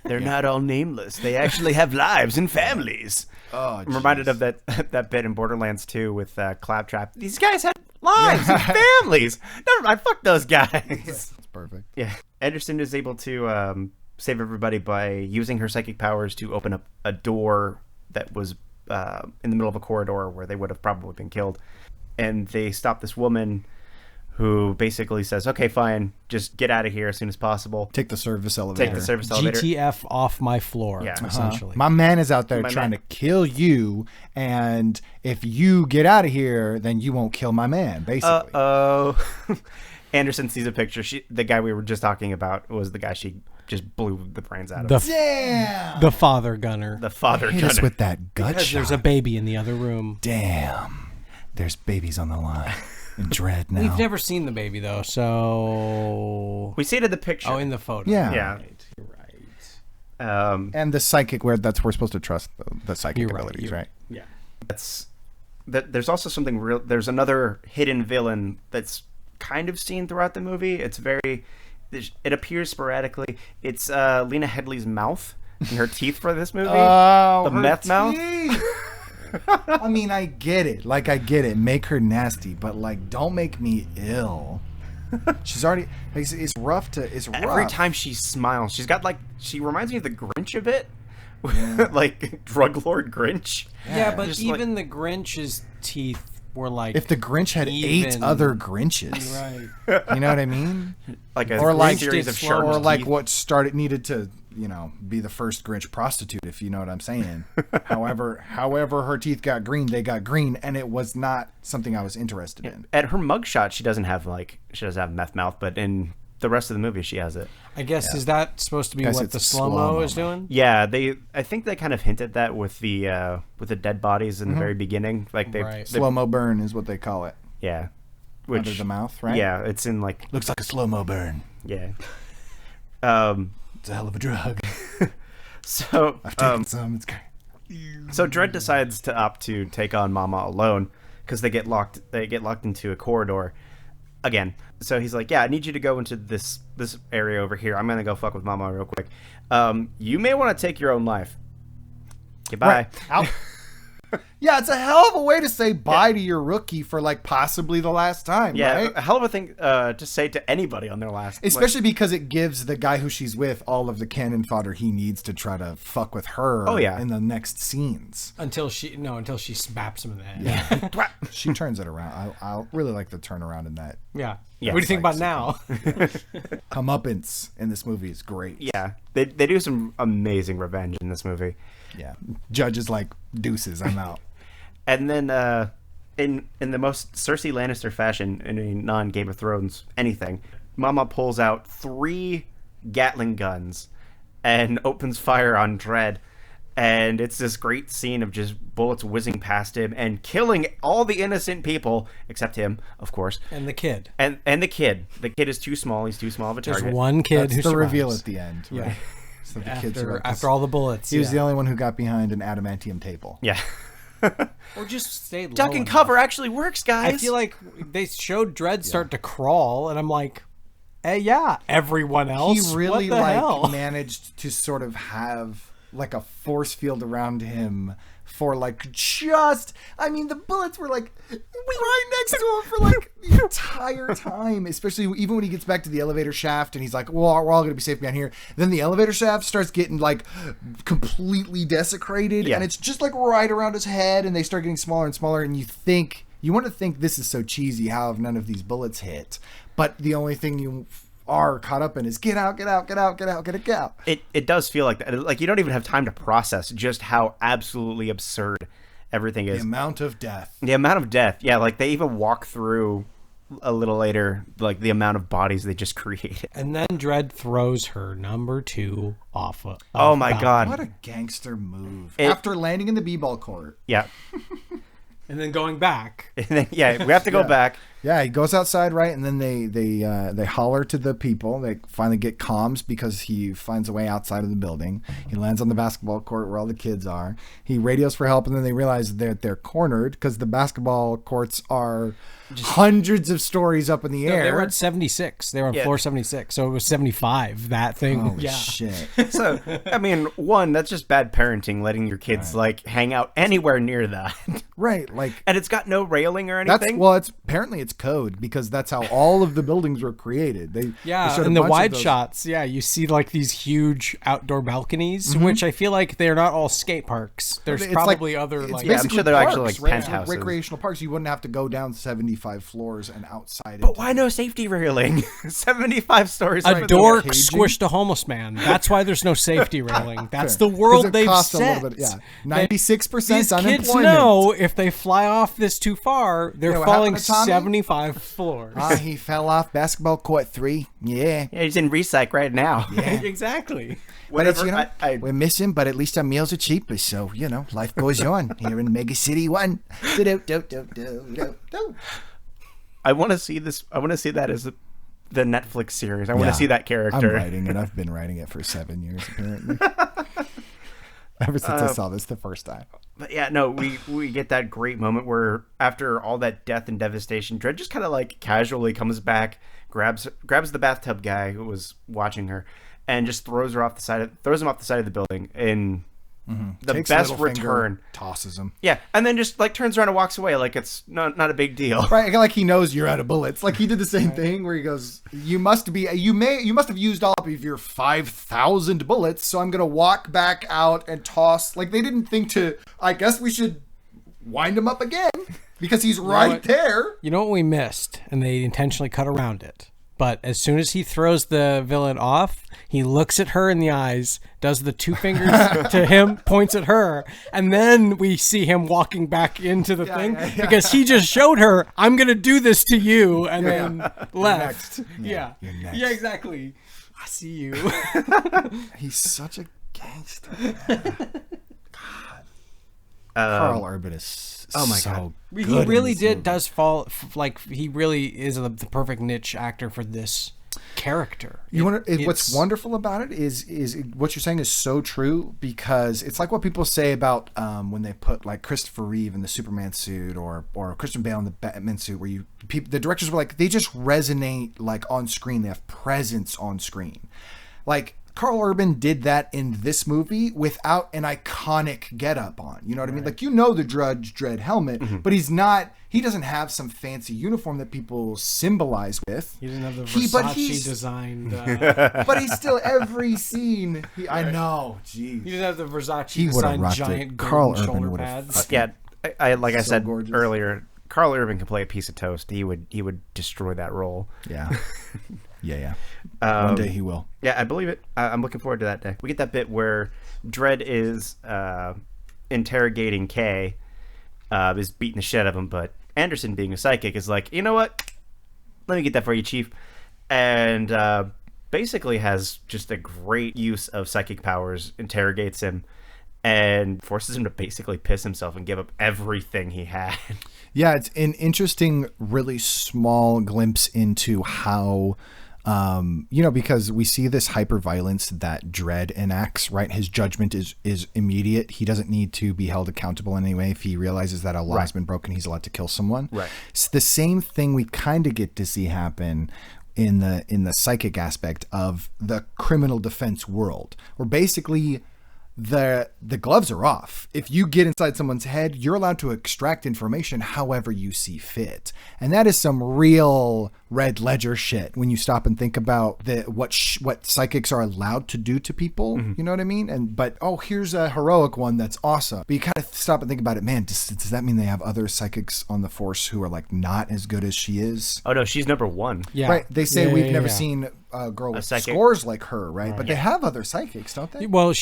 They're not all nameless. They actually have lives and families. Oh, I'm reminded of that bit in Borderlands 2 with Claptrap. These guys had lives and families. Never mind, fuck those guys. That's perfect. Yeah. Anderson is able to save everybody by using her psychic powers to open up a door that was in the middle of a corridor where they would have probably been killed. And they stop this woman who basically says, okay, fine, just get out of here as soon as possible. Take the service elevator. GTF off my floor, essentially. My man is out there trying to kill you, and if you get out of here, then you won't kill my man, basically. Anderson sees a picture. The guy we were just talking about was the guy she just blew the brains out of. The father gunner. The father Hit gunner. us with that gut Because shot. there's a baby in the other room. Damn. There's babies on the line. In Dredd now. We've never seen the baby, though, so... We see it in the picture. Oh, in the photo. Yeah. Yeah. You're right. And the psychic, we're supposed to trust the psychic You're abilities, right? Yeah. There's also something real. There's another hidden villain that's kind of seen throughout the movie. It appears sporadically. It's Lena Headey's mouth and her teeth for this movie. Oh, the meth mouth. I mean, I get it. Like, I get it. Make her nasty, but like, don't make me ill. She's already. It's rough to. It's rough. Every time she smiles, she reminds me of the Grinch a bit, like drug lord Grinch. Yeah, but Just even the Grinch's teeth were like... If the Grinch had 8 other Grinches, Right. You know what I mean? Like a Or like series of slow- sharp or like teeth. what needed to, be the first Grinch prostitute, if you know what I'm saying. however her teeth got green, they got green, and it was not something I was interested in. At her mugshot, she doesn't have meth mouth, but in the rest of the movie, she has it. I guess, is that supposed to be Guess what it's the slow-mo slow-mo is moment. doing? Yeah, I think they kind of hinted that with the dead bodies in the very beginning, like Right. Slow-mo burn is what they call it. yeah, Under the mouth, right? Yeah, it's in like Looks like a slow-mo burn. yeah. It's a hell of a drug. So I've taken some. It's great. So Dredd decides to opt to take on Mama alone because they get locked into a corridor again. So he's like, "Yeah, I need you to go into this area over here. I'm gonna go fuck with Mama real quick. You may want to take your own life. Goodbye." Right. Yeah, it's a hell of a way to say bye to your rookie for like possibly the last time, Yeah, right? a hell of a thing to say to anybody on their last. Especially because it gives the guy who she's with all of the cannon fodder he needs to try to fuck with her in the next scenes. Until she slaps him in the head. Like, She turns it around. I really like the turnaround in that. Yeah. Yeah, What do you think about it's now? Comeuppance in this movie is great. yeah, they do some amazing revenge in this movie. Yeah. Judge is like, deuces, I'm out. And then in the most Cersei Lannister fashion in a non-Game of Thrones anything, Mama pulls out 3 Gatling guns and opens fire on Dredd. And it's this great scene of just bullets whizzing past him and killing all the innocent people, except him, of course. And the kid. And the kid. The kid is too small. He's too small of a There's target. one kid That's who the survives. reveal at the end. Yeah. Right? So the kids are like After all the bullets. he was the only one who got behind an adamantium table. Yeah. Or just stay low Duck and enough. cover actually works, guys. I feel like they showed Dredd start to crawl, and I'm like, yeah, everyone else. He really what the hell? managed to sort of have like a force field around him for like the bullets were like right next to him for like the entire time, especially even when he gets back to the elevator shaft and he's like, well, we're all gonna be safe down here. Then the elevator shaft starts getting like completely desecrated, and it's just like right around his head, and they start getting smaller and smaller, and you want to think this is so cheesy, how have none of these bullets hit, but the only thing you are caught up in is get out. It does feel like that. Like you don't even have time to process just how absolutely absurd everything is. The amount of death. The amount of death. Yeah, like they even walk through a little later, like the amount of bodies they just created. And then Dredd throws her number 2 off. Oh my God. What a gangster move. It- After landing in the b-ball court. Yeah. And then going back. And then, yeah, we have to go back. Yeah, he goes outside, right? And then they holler to the people. They finally get comms because he finds a way outside of the building. He lands on the basketball court where all the kids are. He radios for help, and then they realize that they're cornered because the basketball courts are hundreds of stories up in the air. They were at 76. They were on floor 76. So it was 75, that thing. Holy shit. So, I mean, one, that's just bad parenting, letting your kids like hang out anywhere near that. Right, like... And it's got no railing or anything. Apparently it's code because that's how all of the buildings were created. They showed in a the bunch of wide those- shots, you see like these huge outdoor balconies, which I feel like they're not all skate parks. There's It's probably like- other it's like. Yeah, I'm basically sure they're actually, parks, like, right? penthouses. Recreational parks. You wouldn't have to go down 75 floors and outside. But why no safety railing? 75 stories. A up in the dork caging? squished a homeless man. That's why there's no safety railing. That's Fair. the world 'Cause it they've costs a set. little bit, yeah. 96% These unemployment. kids know if they fly off this too far, they're what falling happened to Tommy? 75 floors. He fell off basketball court 3. Yeah. Yeah, he's in Recyc right now. Exactly. But it's, Whatever. we're missing, but at least our meals are cheaper, so, life goes on here in Mega City 1. I want to see this. I want to see that as the Netflix series. I want Yeah. to see that character. I'm writing it. I've been writing it for 7 years, apparently. Ever since I saw this the first time. But yeah, no, we get that great moment where after all that death and devastation, Dredd just kind of like casually comes back, grabs the bathtub guy who was watching her, and just throws him off the side of the building in the Takes best Littlefinger, return. tosses him. Yeah, and then just like turns around and walks away like it's not a big deal. Right, like he knows you're out of bullets. Like he did the same thing where he goes, you must have used all of your 5,000 bullets, so I'm gonna walk back out and toss. Like they didn't think to, I guess we should wind him up again because he's right there. You know what we missed, and they intentionally cut around it. But as soon as he throws the villain off, he looks at her in the eyes, does the 2 fingers to him, points at her, and then we see him walking back into the thing because he just showed her, I'm going to do this to you, and then left. You're next. Yeah, exactly. I see you. He's such a gangster. God. Carl Urban is Oh my so God. good He in really this movie. does fall, like, he really is the perfect niche actor for this character. What's wonderful about it is what you're saying is so true because it's like what people say about when they put like Christopher Reeve in the Superman suit or Christian Bale in the Batman suit, where the directors were like, they just resonate like on screen. They have presence on screen. Like Carl Urban did that in this movie without an iconic getup on. You know what I mean? Like, the Judge Dredd helmet, but he doesn't have some fancy uniform that people symbolize with. He doesn't have the but Versace he's- designed. But he's still every scene. I know, jeez. He doesn't have the Versace He would've designed rocked it. giant Carl golden Urban shoulder would've pads. Yeah, I like I said gorgeous. earlier, Carl Urban can play a piece of toast. He would destroy that role. Yeah. Yeah. One day he will. Yeah, I believe it. I'm looking forward to that day. We get that bit where Dredd is interrogating Kay, is beating the shit out of him, but Anderson, being a psychic, is like, you know what? Let me get that for you, Chief. And basically has just a great use of psychic powers, interrogates him, and forces him to basically piss himself and give up everything he had. Yeah, it's an interesting, really small glimpse into how, because we see this hyper violence that Dredd enacts, right? His judgment is immediate. He doesn't need to be held accountable in any way. If he realizes that a law has been broken, he's allowed to kill someone. Right. It's the same thing we kind of get to see happen in the psychic aspect of the criminal defense world, where basically the gloves are off. If you get inside someone's head, you're allowed to extract information however you see fit. And that is some real Red Ledger shit when you stop and think about what psychics are allowed to do to people. Mm-hmm. You know what I mean? But here's a heroic one that's awesome. But you kind of stop and think about it, man, does that mean they have other psychics on the force who are like not as good as she is? Oh no, she's number one. Yeah. Right. They say we've never yeah. seen a girl with psychic? scores like her, right? But they have other psychics, don't they? Well,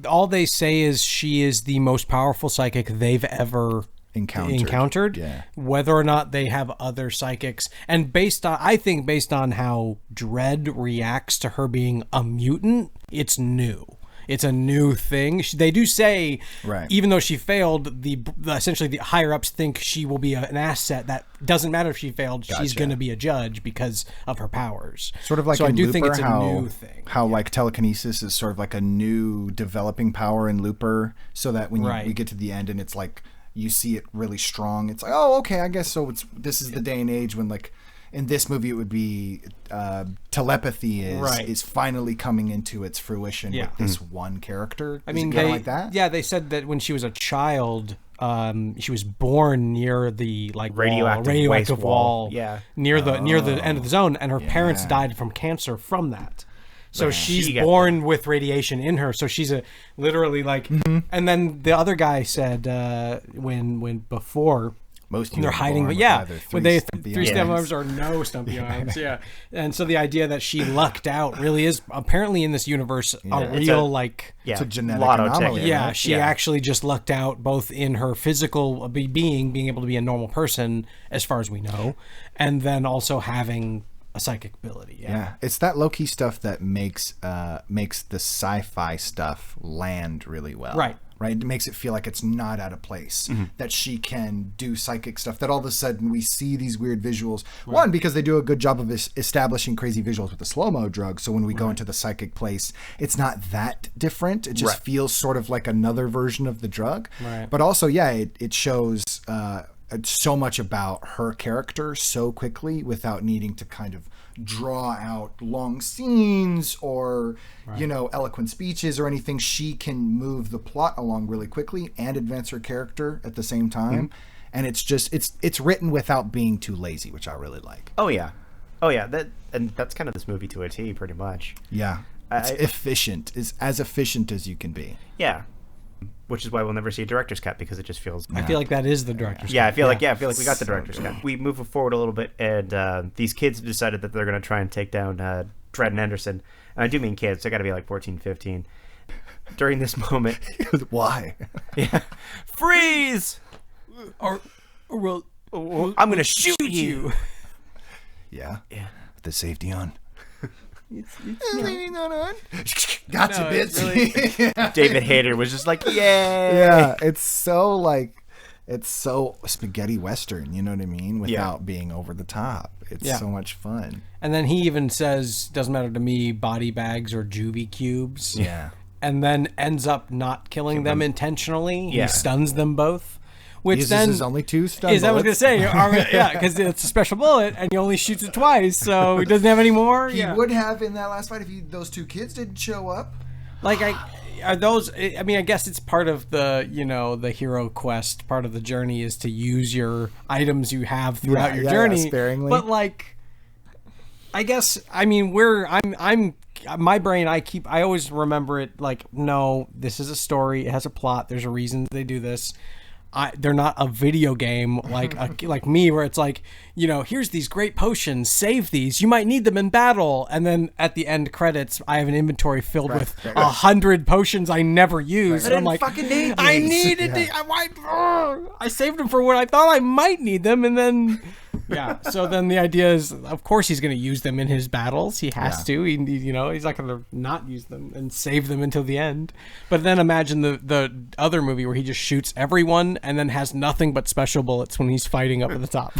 all they say is she is the most powerful psychic they've ever encountered. Yeah. Whether or not they have other psychics, and based on how Dredd reacts to her being a mutant, it's new. It's a new thing. They do say, right, even though she failed, essentially the higher ups think she will be an asset. That doesn't matter if she failed. Gotcha. She's going to be a judge because of her powers. Sort of like so in I do Looper, think it's a new thing. How like telekinesis is sort of like a new developing power in Looper, so that when you get to the end and it's like you see it really strong, it's like, oh, okay, I guess so. This is the day and age when, like, in this movie, it would be telepathy is finally coming into its fruition with this one character. I mean, like that? Yeah, they said that when she was a child, she was born near the radioactive wall, near the end of the zone, and her parents died from cancer from that. So she's born with radiation in her. So she's literally like. Mm-hmm. And then the other guy said when before. Most people they're hiding, but three stem arms or no stumpy arms, And so the idea that she lucked out really is apparently in this universe a real it's a genetic anomaly. Yeah, she actually just lucked out both in her physical being able to be a normal person as far as we know, and then also having a psychic ability. Yeah, it's that low-key stuff that makes the sci-fi stuff land really well. Right, it makes it feel like it's not out of place, that she can do psychic stuff, that all of a sudden we see these weird visuals. Right. One, because they do a good job of establishing crazy visuals with the slow-mo drug, so when we go into the psychic place, it's not that different. It just feels sort of like another version of the drug. Right. But also, it shows so much about her character so quickly without needing to kind of draw out long scenes or eloquent speeches or anything. She can move the plot along really quickly and advance her character at the same time. And it's just it's written without being too lazy, which I really like. That's kind of this movie to a T, pretty much. It's efficient. It's as efficient as you can be. Which is why we'll never see a director's cut, because it just feels. I feel like that is the director's cut. I feel like we got the director's cut. We move forward a little bit, and these kids have decided that they're going to try and take down Dredd and Henderson. And I do mean kids. They got to be like 14, 15. During this moment, why? Freeze! Or we'll I'm going to shoot you. Yeah. With the safety on. Gotcha, bitch. Really... David Hayter was just like, yay. Yeah, it's so spaghetti western, you know what I mean? Without being over the top. It's so much fun. And then he even says, doesn't matter to me, body bags or juvie cubes. Yeah. And then ends up not killing them intentionally. Yeah. He stuns them both. Which uses then his only 2 stun bullets. I was going to say, because it's a special bullet and he only shoots it twice, so he doesn't have any more. He would have in that last fight if those 2 kids didn't show up. Are those? I mean, I guess it's part of the the hero quest. Part of the journey is to use your items you have throughout your journey sparingly. But I guess I'm my brain. I always remember it no, this is a story. It has a plot. There's a reason they do this. They're not a video game like me, where it's here's these great potions, save these, you might need them in battle, and then at the end credits I have an inventory filled with 100 potions I never use. I'm like, fucking need these. I needed these. I saved them for when I thought I might need them, and then so then the idea is, of course he's going to use them in his battles. He has to. He's not going to not use them and save them until the end. But then imagine the other movie where he just shoots everyone and then has nothing but special bullets when he's fighting up at the top.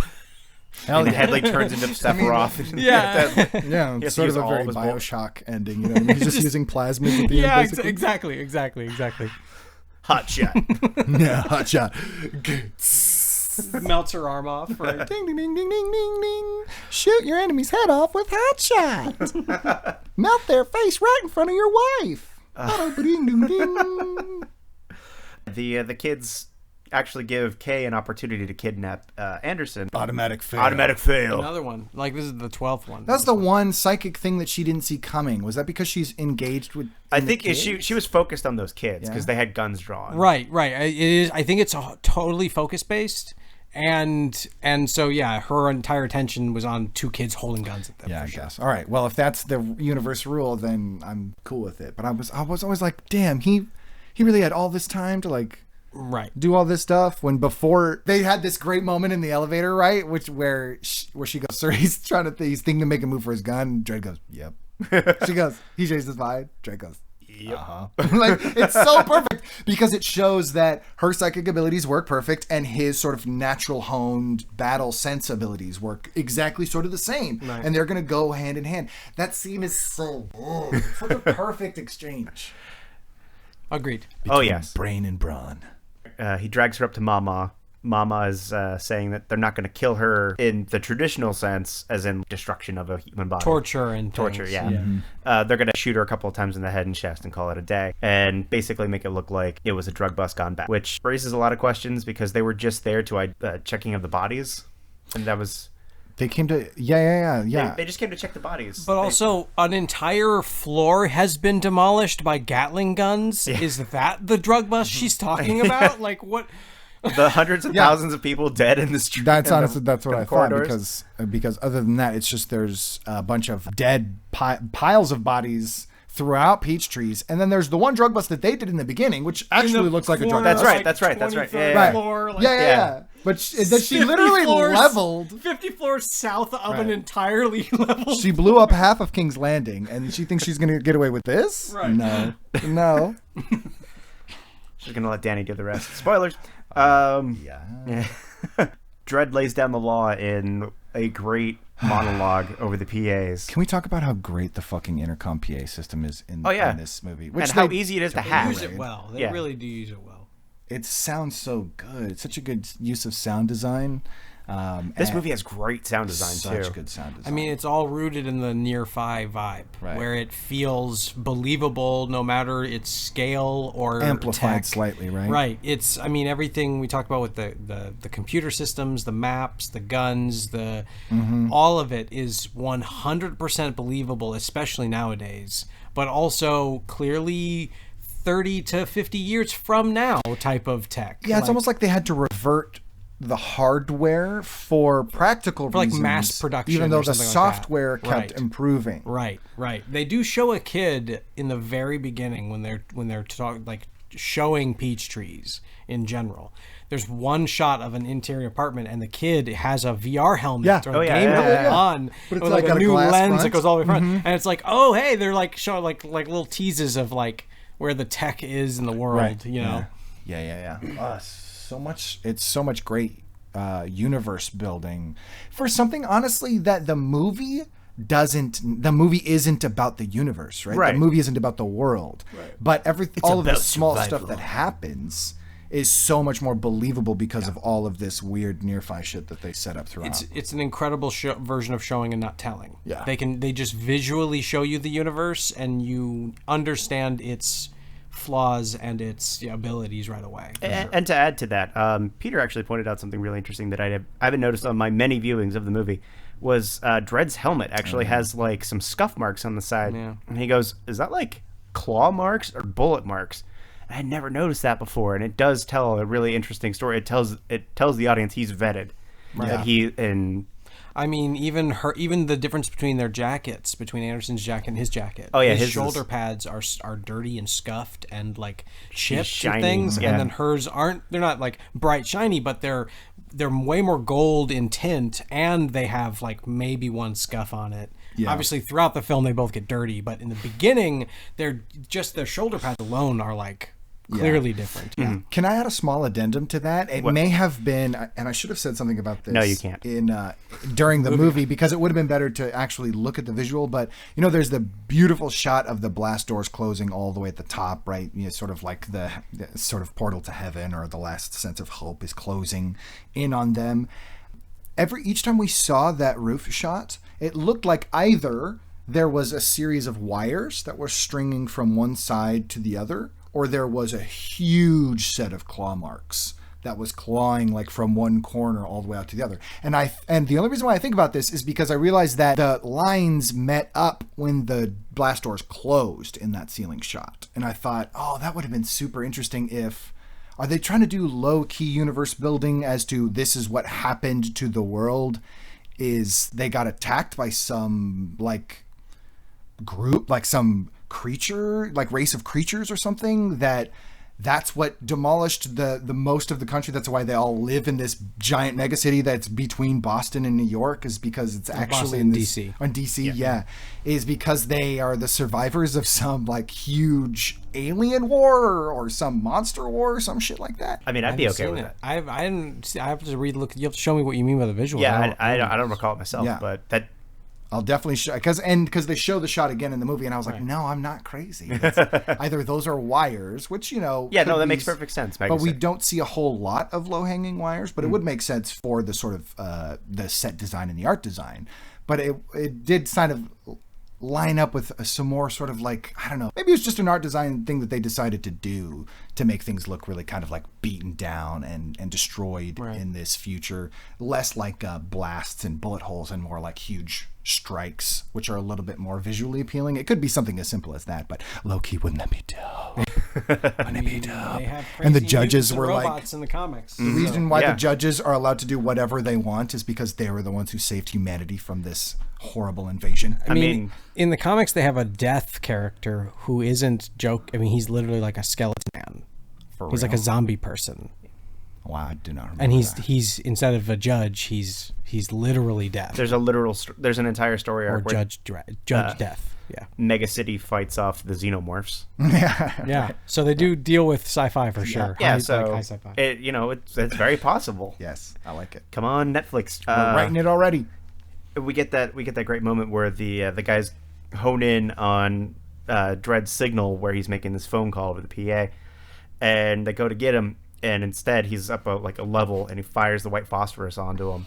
And the head turns into Sephiroth. It's sort of a very Bioshock ending. You know, he's just using plasmids at the end. Basically. Exactly. Hot shot. Hot shot. Melts her arm off. Right? Ding, ding, ding, ding, ding, ding, ding. Shoot your enemy's head off with hot shot. Melt their face right in front of your wife. Ding, ding, ding. The kids actually give Kay an opportunity to kidnap Anderson. Automatic fail. Another one. This is the 12th one. That's the one psychic thing that she didn't see coming. Was that because she's engaged with I think she was focused on those kids because they had guns drawn. Right. It is. I think it's totally focus based. And so her entire attention was on 2 kids holding guns at them. Yeah, I guess. All right. Well, if that's the universe rule, then I'm cool with it. But I was always like, damn, he really had all this time to Right. do all this stuff when before they had this great moment in the elevator, right? Where she goes, sir, he's he's thinking to make a move for his gun. And Dredd goes, yep. She goes, he shakes his mind. Dredd goes, yep. Like, it's so perfect because it shows that her psychic abilities work perfect and his sort of natural honed battle sense abilities work exactly sort of the same. Right. And they're going to go hand in hand. That scene is so good. Such a perfect exchange. Agreed. Oh, yes. Brain and brawn. He drags her up to Mama. Mama is saying that they're not going to kill her in the traditional sense, as in destruction of a human body. Torture and torture, things. yeah. Mm-hmm. They're going to shoot her a couple of times in the head and chest and call it a day, and basically make it look like it was a drug bust gone bad, which raises a lot of questions because they were just there to checking of the bodies, and that was. They came to yeah. They just came to check the bodies. But also, an entire floor has been demolished by Gatling guns. Yeah. Is that the drug bust she's talking about? Like what? The hundreds of thousands of people dead in the street. That's honestly that's what I corridors. Thought because other than that, it's just there's a bunch of dead piles of bodies throughout peach trees, and then there's the one drug bust that they did in the beginning, which actually looks like a drug bust. That's right. Yeah. Floor, like, yeah. But she literally leveled 50 floors south of an entirely leveled. She blew up half of King's Landing, and she thinks she's going to get away with this? Right. No. She's going to let Danny do the rest. Spoilers. Yeah. Dredd lays down the law in a great monologue over the PAs. Can we talk about how great the fucking intercom PA system is in this movie? And how easy it is to hack. Use it well. They really do use it well. It sounds so good. It's such a good use of sound design. This movie has great sound design, too. Such good sound design. I mean, it's all rooted in the near-fi vibe, where it feels believable no matter its scale or amplified tech. Slightly, right? Right. It's, I mean, everything we talked about with the computer systems, the maps, the guns, all of it is 100% believable, especially nowadays, but also clearly 30 to 50 years from now type of tech. Yeah, it's almost like they had to revert the hardware for practical reasons, like mass production, even though the software like kept improving. Right. They do show a kid in the very beginning when they're showing peach trees in general. There's one shot of an interior apartment, and the kid has a VR helmet or a game helmet on, but it's with like a new lens front. that goes all the way front, and it's like, oh hey, they're like showing like little teases of like where the tech is in the world, you know. Yeah. It's so much great universe building for something, honestly, that the movie isn't about the universe, right? The movie isn't about the world, but all of the small stuff that happens is so much more believable because of all of this weird near-fi shit that they set up throughout. It's an incredible version of showing and not telling. Yeah. They just visually show you the universe, and you understand its flaws and its abilities right away. And to add to that, Peter actually pointed out something really interesting that I haven't noticed on my many viewings of the movie, was Dredd's helmet actually has like some scuff marks on the side. Yeah. And he goes, is that like claw marks or bullet marks? I had never noticed that before, and it does tell a really interesting story. It tells the audience he's vetted. Right. I mean, even the difference between their jackets, between Anderson's jacket and his jacket. Oh yeah, his shoulder pads are dirty and scuffed and like chipped and things, yeah. And then hers aren't. They're not like bright shiny, but they're way more gold in tint, and they have like maybe one scuff on it. Yeah. Obviously, throughout the film, they both get dirty, but in the beginning, they're just their shoulder pads alone are like clearly different. Yeah. Mm-hmm. Can I add a small addendum to that? It may have been, and I should have said something about this. No, you can't. During the movie, because it would have been better to actually look at the visual. But there's the beautiful shot of the blast doors closing all the way at the top, right? Sort of like the sort of portal to heaven, or the last sense of hope is closing in on them. Each time we saw that roof shot, it looked like either there was a series of wires that were stringing from one side to the other, or there was a huge set of claw marks that was clawing like from one corner all the way out to the other. And the only reason why I think about this is because I realized that the lines met up when the blast doors closed in that ceiling shot. And I thought, that would have been super interesting are they trying to do low-key universe building as to this is what happened to the world, is they got attacked by some like group, like some creature, like race of creatures or something that that's what demolished the most of the country. That's why they all live in this giant megacity that's between Boston and New York, is because it's actually Boston in and this, DC. on DC, yeah, is because they are the survivors of some like huge alien war or some monster war or some shit like that. I mean, I'd be okay with that. I didn't see, I have to look. You have to show me what you mean by the visual. Yeah, I don't recall it myself, Yeah. but that. I'll definitely show, because they show the shot again in the movie, and I was like, no, I'm not crazy. It's either those are wires, which, you know, Yeah, no, could that be makes perfect sense. But we don't see a whole lot of low-hanging wires, but it would make sense for the sort of the set design and the art design. But it did kind of line up with some more sort of like, I don't know, maybe it was just an art design thing that they decided to do to make things look really kind of like beaten down and destroyed in this future. Less like blasts and bullet holes and more like huge strikes, which are a little bit more visually appealing. It could be something as simple as that, but low-key, wouldn't that be dope? Wouldn't it be dope? They have And the crazy judges mutants were and like, robots in the comics. the reason why Yeah. the judges are allowed to do whatever they want is because they were the ones who saved humanity from this horrible invasion. I mean, in the comics, they have a death character who isn't joke. I mean, he's literally like a skeleton man. He's like a zombie person, Wow, I do not remember. and that. he's instead of a judge, he's literally death. There's there's an entire story or arc where judge death. Yeah, Mega City fights off the xenomorphs. yeah. So they do deal with sci-fi for sure. Yeah, High- so like high sci-fi. it's very possible. Yes, I like it. Come on, Netflix. We're writing it already. We get that great moment where the guys hone in on Dredd's signal where he's making this phone call over the PA, and they go to get him, and instead he's up a level and he fires the white phosphorus onto him,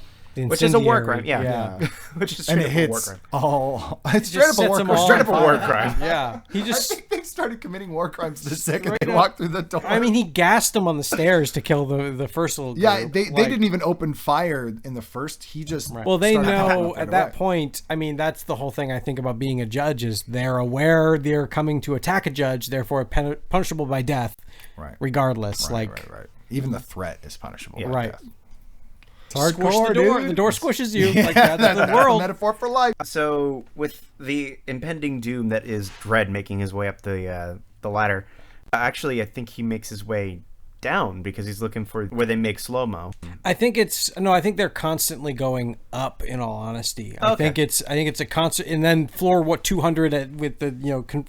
which is a war crime. Yeah. Which is And straight it up a war hits crime. all. It's Just straight up a sets war them crime. all Straight on up a war fire. crime. Yeah, he I just. think they started committing war crimes the second they up. walked through the door. I mean, he gassed him on the stairs to kill the first little group. yeah, they Like, didn't even open fire in the first. He just Well, they started patting know them right at that away. point. I mean, that's the whole thing I think about being a judge is they're aware they're coming to attack a judge, therefore punishable by death, Right. regardless. Right, like, right. Even the threat is punishable. by right. death. Squish Hardcore, the door. dude. The door squishes you. Like Yeah, that's the a world. metaphor for life. So with the impending doom that is Dredd making his way up the ladder, actually I think he makes his way down because he's looking for where they make slow-mo. I think they're constantly going up. In all honesty, I think it's a constant. And then floor 200 with the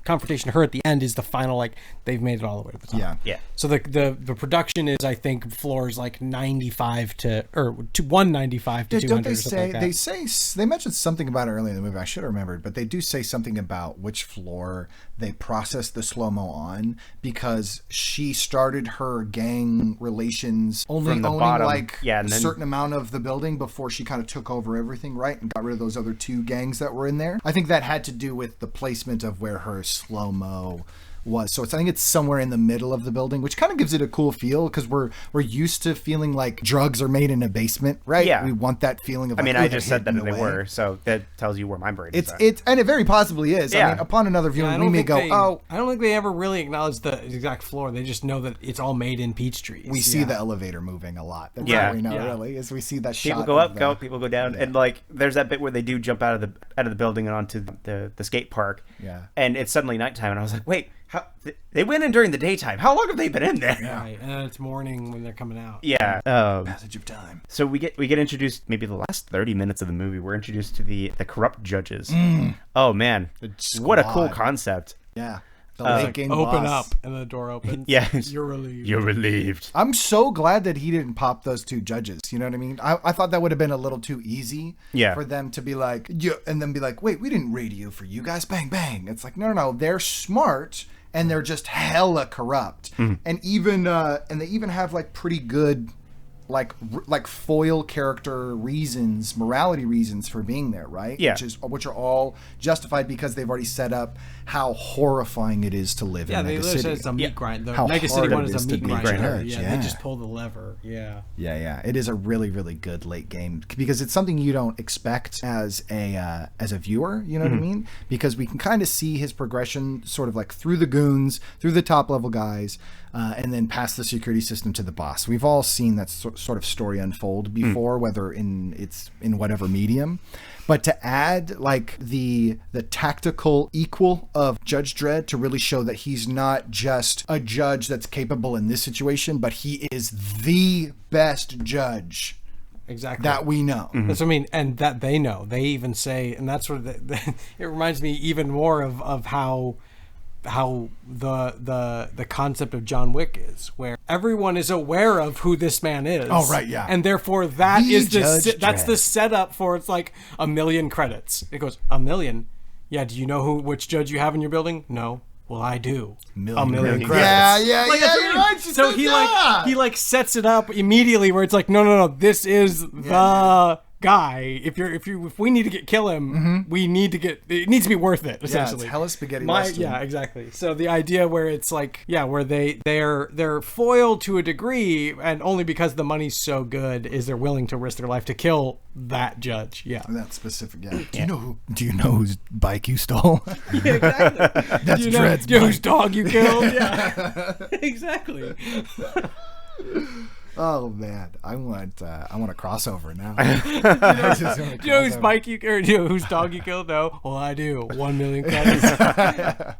confrontation to her at the end is the final. Like they've made it all the way to the top. Yeah. So the production is, I think, floors like 95 to 195 to 200. Don't they or something like that. they mentioned something about it earlier in the movie. I should have remembered, but they do say something about which floor they process the slow-mo on because she started her gang relations only From the owning bottom. like Yeah, a and then- certain amount of the building before she kind of took over everything, right? And got rid of those other two gangs that were in there. I think that had to do with the placement of where her slow-mo was. So I think it's somewhere in the middle of the building, which kind of gives it a cool feel because we're used to feeling like drugs are made in a basement, right? Yeah. We want that feeling of I like, mean, oh, I they're just said that hidden they away. were, so that tells you where my brain is at. And it very possibly is. I Yeah. mean, upon another Yeah, viewing, I we don't may think go, they- oh, I don't think they ever really acknowledge the exact floor. They just know that it's all made in peach trees. we see the elevator moving a lot. That's Yeah. all we know, Yeah. really, is we see that People shot. go of up, go. People go down, and like there's that bit where they do jump out of the building and onto the skate park. Yeah. And it's suddenly nighttime, and I was like, wait, how they went in during the daytime? How long have they been in there? Right, and then it's morning when they're coming out. Yeah. Passage of time. So we get introduced maybe the last 30 minutes of the movie. We're introduced to the corrupt judges. Oh man, what a cool squad. concept. Yeah. The late game Open boss. up, and the door opens. Yes. You're relieved. You're relieved. I'm so glad that he didn't pop those two judges. You know what I mean? I thought that would have been a little too easy for them to be like, yeah, and then be like, wait, we didn't radio for you guys. Bang, bang. It's like, no. They're smart and they're just hella corrupt. And even and they even have like pretty good like foil character reasons, morality reasons for being there, right? Yeah. Which are all justified because they've already set up how horrifying it is to live Yeah, in they Mega literally City. said it's a meat grind. The How Mega hard City one it is is a to meat be grinder. judged, Yeah, yeah. they just pull the lever. Yeah. Yeah. It is a really, really good late game because it's something you don't expect as a viewer. You know what I mean? Because we can kind of see his progression, sort of like through the goons, through the top level guys, and then past the security system to the boss. We've all seen that sort sort of story unfold before, whether it's in whatever medium. But to add like the tactical equal of Judge Dredd to really show that he's not just a judge that's capable in this situation, but he is the best judge exactly that we know. That's what I mean, and that they know. They even say, and that's what it reminds me even more of how the concept of John Wick is, where everyone is aware of who this man is. Oh, right, yeah. And therefore that The is Judge that's the Dredd. setup for, it's like 1 million credits. It goes, 1 million? Yeah, do you know which judge you have in your building? No. Well, I do. 1 million credits. Yeah, Like, yeah, that's you're what I mean. right. She So said he that. like sets it up immediately where it's like, no, this is the guy. If we need to kill him, we need to get, it needs to be worth it, essentially. it's hella spaghetti western. Yeah, exactly. So the idea where it's like, where they're foiled to a degree, and only because the money's so good is they're willing to risk their life to kill that judge. Yeah. That specific guy. Do you know whose bike you stole? Yeah, exactly. That's Dredd's do you know bike. whose dog you killed? Yeah. Exactly. Oh man, I want a crossover now. Do you know whose bike you, or do you know whose dog you killed? No. Well, I do. 1 million credits.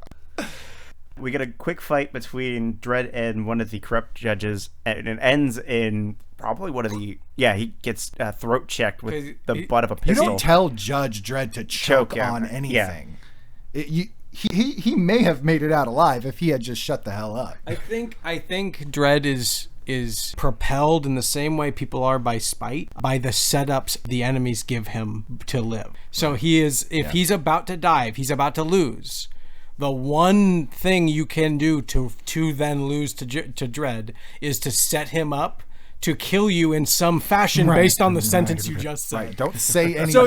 We get a quick fight between Dredd and one of the corrupt judges, and it ends in probably one of the he gets throat checked with the butt of a You pistol. don't tell Judge Dredd to choke on anything. He may have made it out alive if he had just shut the hell up. I think Dredd is propelled in the same way people are by spite, by the setups the enemies give him to live. So he is, if he's about to die, if he's about to lose, the one thing you can do to then lose to Dredd is to set him up to kill you in some fashion based on the sentence you just said. Right. Don't say anything. So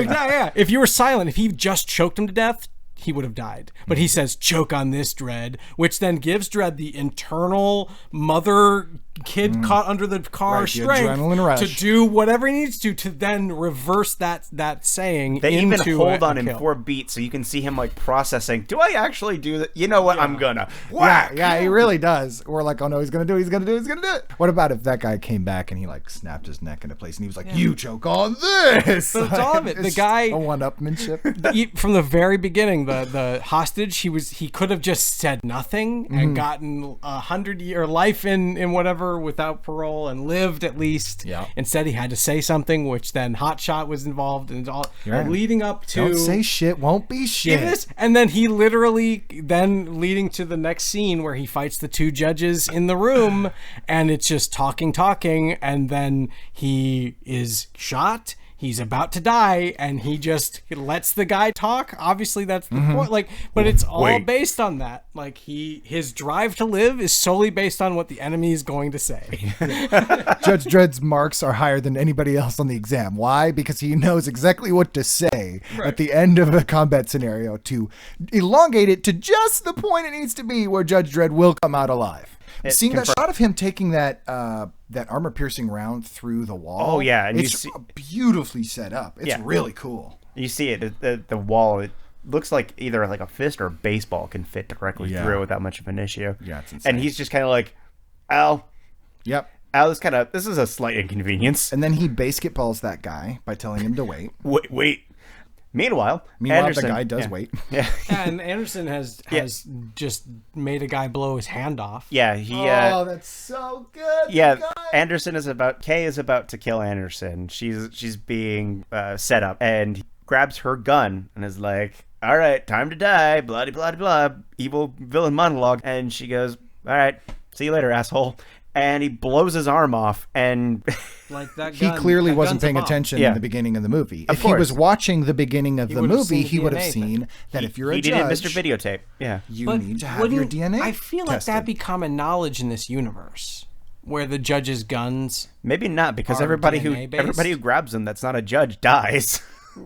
if you were silent, if he just choked him to death, he would have died. But he says, choke on this, Dredd, which then gives Dredd the internal mother kid caught under the car Right, the strength adrenaline rush. to do whatever he needs to then reverse that saying They into even hold a on him kill. for a beat, so you can see him like processing. Do I actually do that? You know what? I'm gonna. Whack! Yeah, he really does. We're like, oh no, he's gonna do it. What about if that guy came back and he like snapped his neck into place and he was like, you choke on this? But it's all of it. The It's guy- a one-upmanship. From the very beginning, the hostage, he could have just said nothing and gotten 100-year life in whatever without parole and lived at least. Yeah. Instead, he had to say something, which then Hotshot was involved in, all Right. leading up to. Don't say shit, won't be shit. This, and then he literally then leading to the next scene where he fights the two judges in the room, and it's just talking, and then he is shot. He's about to die, and he lets the guy talk. Obviously, that's the point. Like, but it's all based on that. Like, his drive to live is solely based on what the enemy is going to say. Judge Dredd's marks are higher than anybody else on the exam. Why? Because he knows exactly what to say at the end of a combat scenario to elongate it to just the point it needs to be where Judge Dredd will come out alive. Seeing that shot of him taking that armor-piercing round through the wall. Oh, yeah, and it's beautifully set up. It's really cool. You see it, the wall. It looks like either like a fist or a baseball can fit directly through without much of an issue. Yeah, it's insane. And he's just kind of like, Al. Yep. Al, this is a slight inconvenience. And then he basketballs that guy by telling him to wait. Wait. Meanwhile, the guy does wait. Yeah. And Anderson has just made a guy blow his hand off. Yeah, he. Oh, that's so good. Yeah, Kay is about to kill Anderson. She's being set up, and he grabs her gun and is like, "All right, time to die." Blah blah blah. Evil villain monologue, and she goes, "All right, see you later, asshole." And he blows his arm off, and Like that he gun, clearly that wasn't gun's a paying bomb. attention in the beginning of the movie. If he course. was watching the beginning of the would have movie, seen he would have DNA seen that if you're a he judge, did Mr. Videotape. Yeah, you But need to have your wouldn't- DNA. I feel like tested. that'd be common knowledge in this universe, where the judge's guns. maybe not because Are everybody DNA-based? who grabs him that's not a judge dies.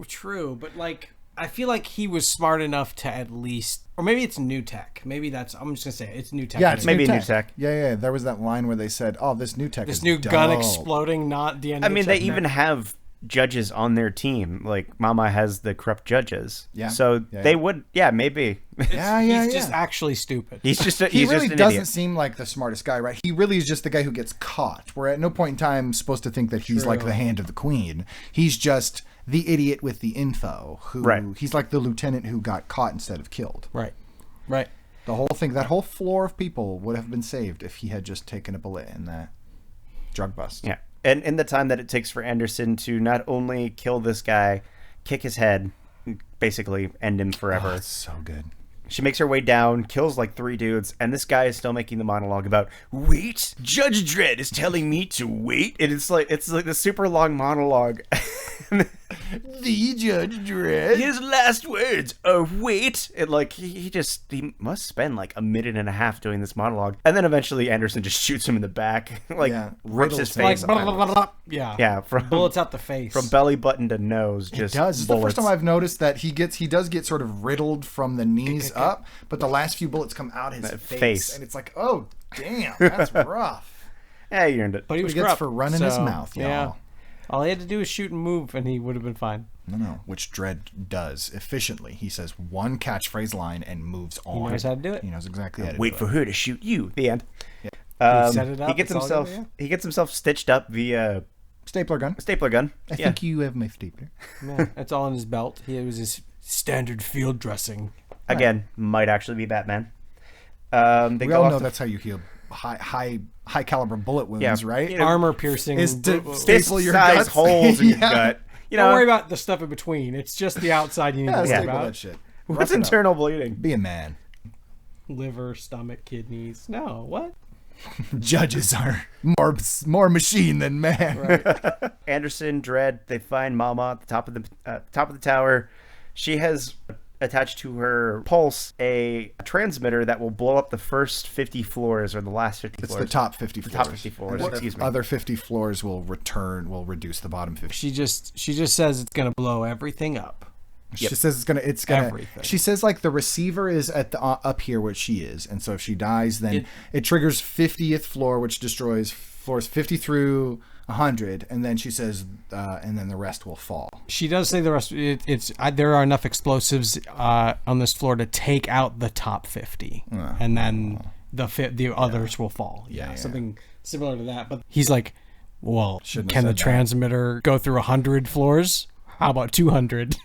True, but like I feel like he was smart enough to at least, or maybe it's new tech. Maybe that's. I'm just gonna say it's new tech. Yeah, it's Maybe new new tech. tech. Yeah. There was that line where they said, "Oh, this new tech this is new gun dope." exploding, not DNA. I mean, they tech. even have judges on their team. Like Mama has the corrupt judges. Yeah. So they would, maybe. He's just actually stupid. He's just He really just an doesn't idiot. seem like the smartest guy, right? He really is just the guy who gets caught. We're at no point in time supposed to think that he's like the hand of the queen. He's just the idiot with the info. He's like the lieutenant who got caught instead of killed. Right. The whole thing, that whole floor of people would have been saved if he had just taken a bullet in that drug bust. Yeah. And in the time that it takes for Anderson to not only kill this guy, kick his head, basically end him forever. Oh, it's so good. She makes her way down, kills like 3 dudes, and this guy is still making the monologue about, wait, Judge Dredd is telling me to wait. And it's like the super long monologue. The Judge Dredd. His last words are wait. And like he must spend like a minute and a half doing this monologue. And then eventually Anderson just shoots him in the back, like rips his face. Like, blah, blah, blah, blah. Yeah. From bullets out the face. From belly button to nose, just It does. This is the bullets. first time I've noticed that he does get sort of riddled from the knees up, but the last few bullets come out his face. And it's like, oh, damn, that's rough. Yeah, you earned it. But he was He gets corrupt, for running his mouth, y'all. Yeah. All he had to do was shoot and move, and he would have been fine. No, which Dredd does efficiently. He says one catchphrase line and moves on. He knows how to do it. He knows exactly how to Wait do for it. her to shoot you. The end. set it up, He gets it's all himself. good, He gets himself stitched up via Stapler gun. stapler gun. I think you have my stapler. Yeah, it's all in his belt. It was his standard field dressing. Again, might actually be Batman. We all know that's how you heal high caliber bullet wounds, right? You know, Armor piercing. Is to fist staple your size guts. holes in your Yeah. gut. You Don't know, worry about the stuff in between. It's just the outside you need to worry staple about. that shit. what's Rough it up. internal bleeding? Be a man. Liver, stomach, kidneys. No, what? Judges are more machine than man. Right. Anderson, Dredd, they find Mama at the top of the tower. She has attached to her pulse a transmitter that will blow up the first 50 floors or the last 50 It's floors. the top 50 floors. top 50 floors, And excuse me. Other 50 floors will reduce the bottom 50. She just says it's gonna blow everything up. She says it's gonna Everything. She says like the receiver is at the up here where she is, and so if she dies, then it triggers 50th floor, which destroys floors 50 through 100, and then she says, and then the rest will fall. She does say the rest. There are enough explosives on this floor to take out the top 50, and then the others will fall. Yeah, something similar to that. But he's like, well, Shouldn't have can the said that. transmitter go through 100 floors? How about 200?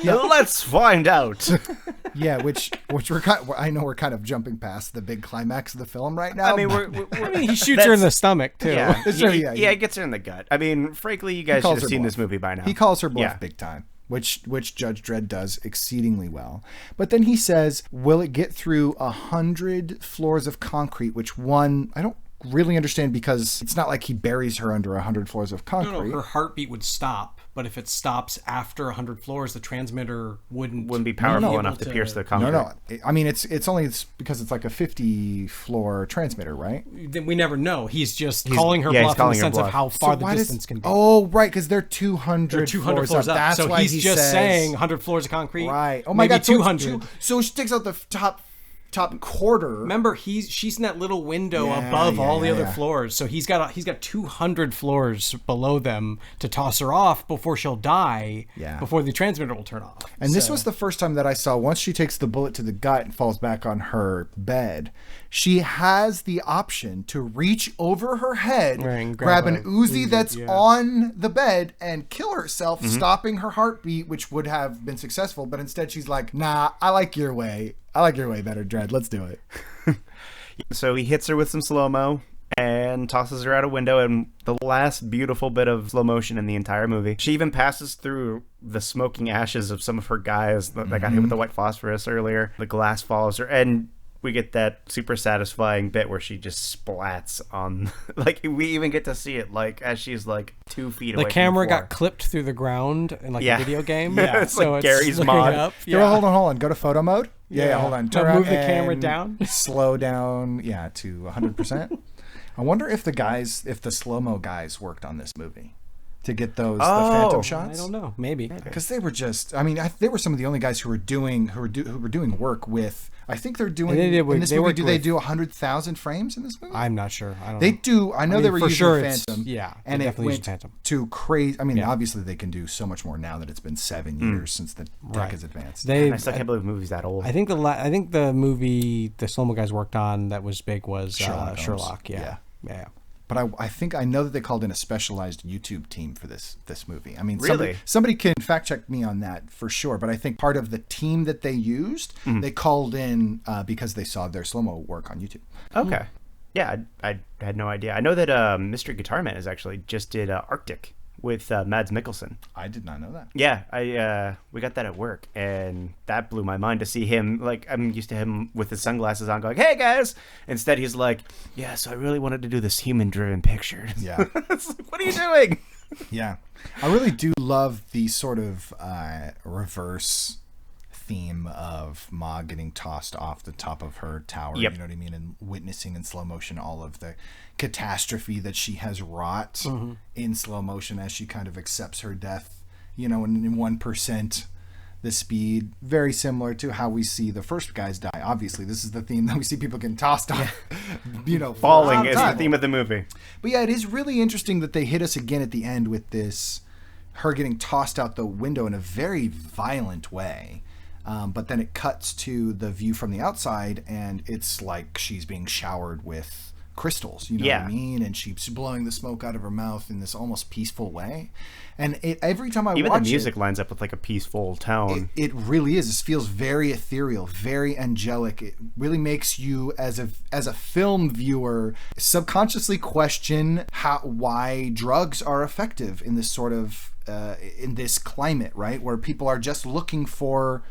Let's find out. Yeah, which I know we're kind of jumping past the big climax of the film right now. I mean, He shoots her in the stomach too. Yeah, It's really- yeah, he gets her in the gut. I mean, frankly, you guys should calls have her seen bluff. this movie by now. He calls her bluff Yeah. big time, which Judge Dredd does exceedingly well. But then he says, will it get through 100 floors of concrete, which I don't really understand, because it's not like he buries her under 100 floors of concrete. No, her heartbeat would stop, but if it stops after 100 floors, the transmitter wouldn't be powerful be enough able to pierce the concrete. No. I mean, it's only because it's like a 50 floor transmitter, right? Then we never know. He's just calling her he's bluff in calling the her sense of bluff. how far the why distance can be. Oh, right, because they're 200, They're 200 floors up. That's so why he's he just says, saying 100 floors of concrete. Right. Oh my maybe God. So it's 200. so she takes out the top quarter. Remember, she's in that little window Yeah, above all the yeah, other yeah. floors. So he's got 200 floors below them to toss her off before she'll die. Yeah. Before the transmitter will turn off. And this was the first time that I saw, once she takes the bullet to the gut and falls back on her bed, she has the option to reach over her head, Right, and grab grab an a Uzi Uzi, that's yeah. on the bed and kill herself, stopping her heartbeat, which would have been successful. But instead she's like, nah, I like your way. I like your way better, Dredd. Let's do it. So he hits her with some slow-mo and tosses her out a window, and the last beautiful bit of slow motion in the entire movie. She even passes through the smoking ashes of some of her guys that got hit with the white phosphorus earlier. The glass follows her, and we get that super satisfying bit where she just splats on, like, we even get to see it, like, as she's like 2 feet away The camera from the floor. got clipped through the ground in like Yeah. a video game. Yeah, it's like Gary's looking mod. up. Yeah. Yeah. Hold on. Go to photo mode. Yeah, hold on. Now Turn move the around camera and down. Slow down, to 100%. I wonder if the slow-mo guys worked on this movie. to get those the phantom shots? I don't know. Maybe. Because they were just, I mean, they were some of the only guys who were doing work with. I think they're doing in this movie. Do they do 100,000 frames in this movie? I'm not sure. I don't They know. do. I know they were for using sure Phantom. yeah, and they it definitely went used Phantom. to crazy. I mean, obviously they can do so much more now that it's been 7 years since the tech has advanced. I still can't believe the movie's that old. I think the movie the slow-mo guys worked on that was big was Sherlock. Yeah. But I think I know that they called in a specialized YouTube team for this movie. I mean, really? somebody can fact check me on that for sure. But I think part of the team that they used, they called in because they saw their slow-mo work on YouTube. Okay. Yeah, I had no idea. I know that Mystery Guitar Man is actually just did Arctic with Mads Mikkelsen. I did not know that. Yeah, we got that at work, and that blew my mind to see him. Like, I'm used to him with his sunglasses on going, "Hey, guys!" Instead, he's like, "Yeah, so I really wanted to do this human-driven picture." Yeah. It's like, what are you doing? Yeah. I really do love the sort of reverse theme of Ma getting tossed off the top of her tower, Yep. you know what I mean, and witnessing in slow motion all of the catastrophe that she has wrought in slow motion as she kind of accepts her death, you know, in 1% the speed, very similar to how we see the first guys die. Obviously, this is the theme that we see people getting tossed off, you know, Falling is the theme of the movie. But yeah, it is really interesting that they hit us again at the end with this, her getting tossed out the window in a very violent way. But then it cuts to the view from the outside, and it's like she's being showered with crystals, you know what I mean? And she's blowing the smoke out of her mouth in this almost peaceful way. And every time I Even watch the music lines up with like a peaceful tone. it really is. It feels very ethereal, very angelic. It really makes you, as a film viewer, subconsciously question why drugs are effective in this sort of in this climate, right? Where people are just looking for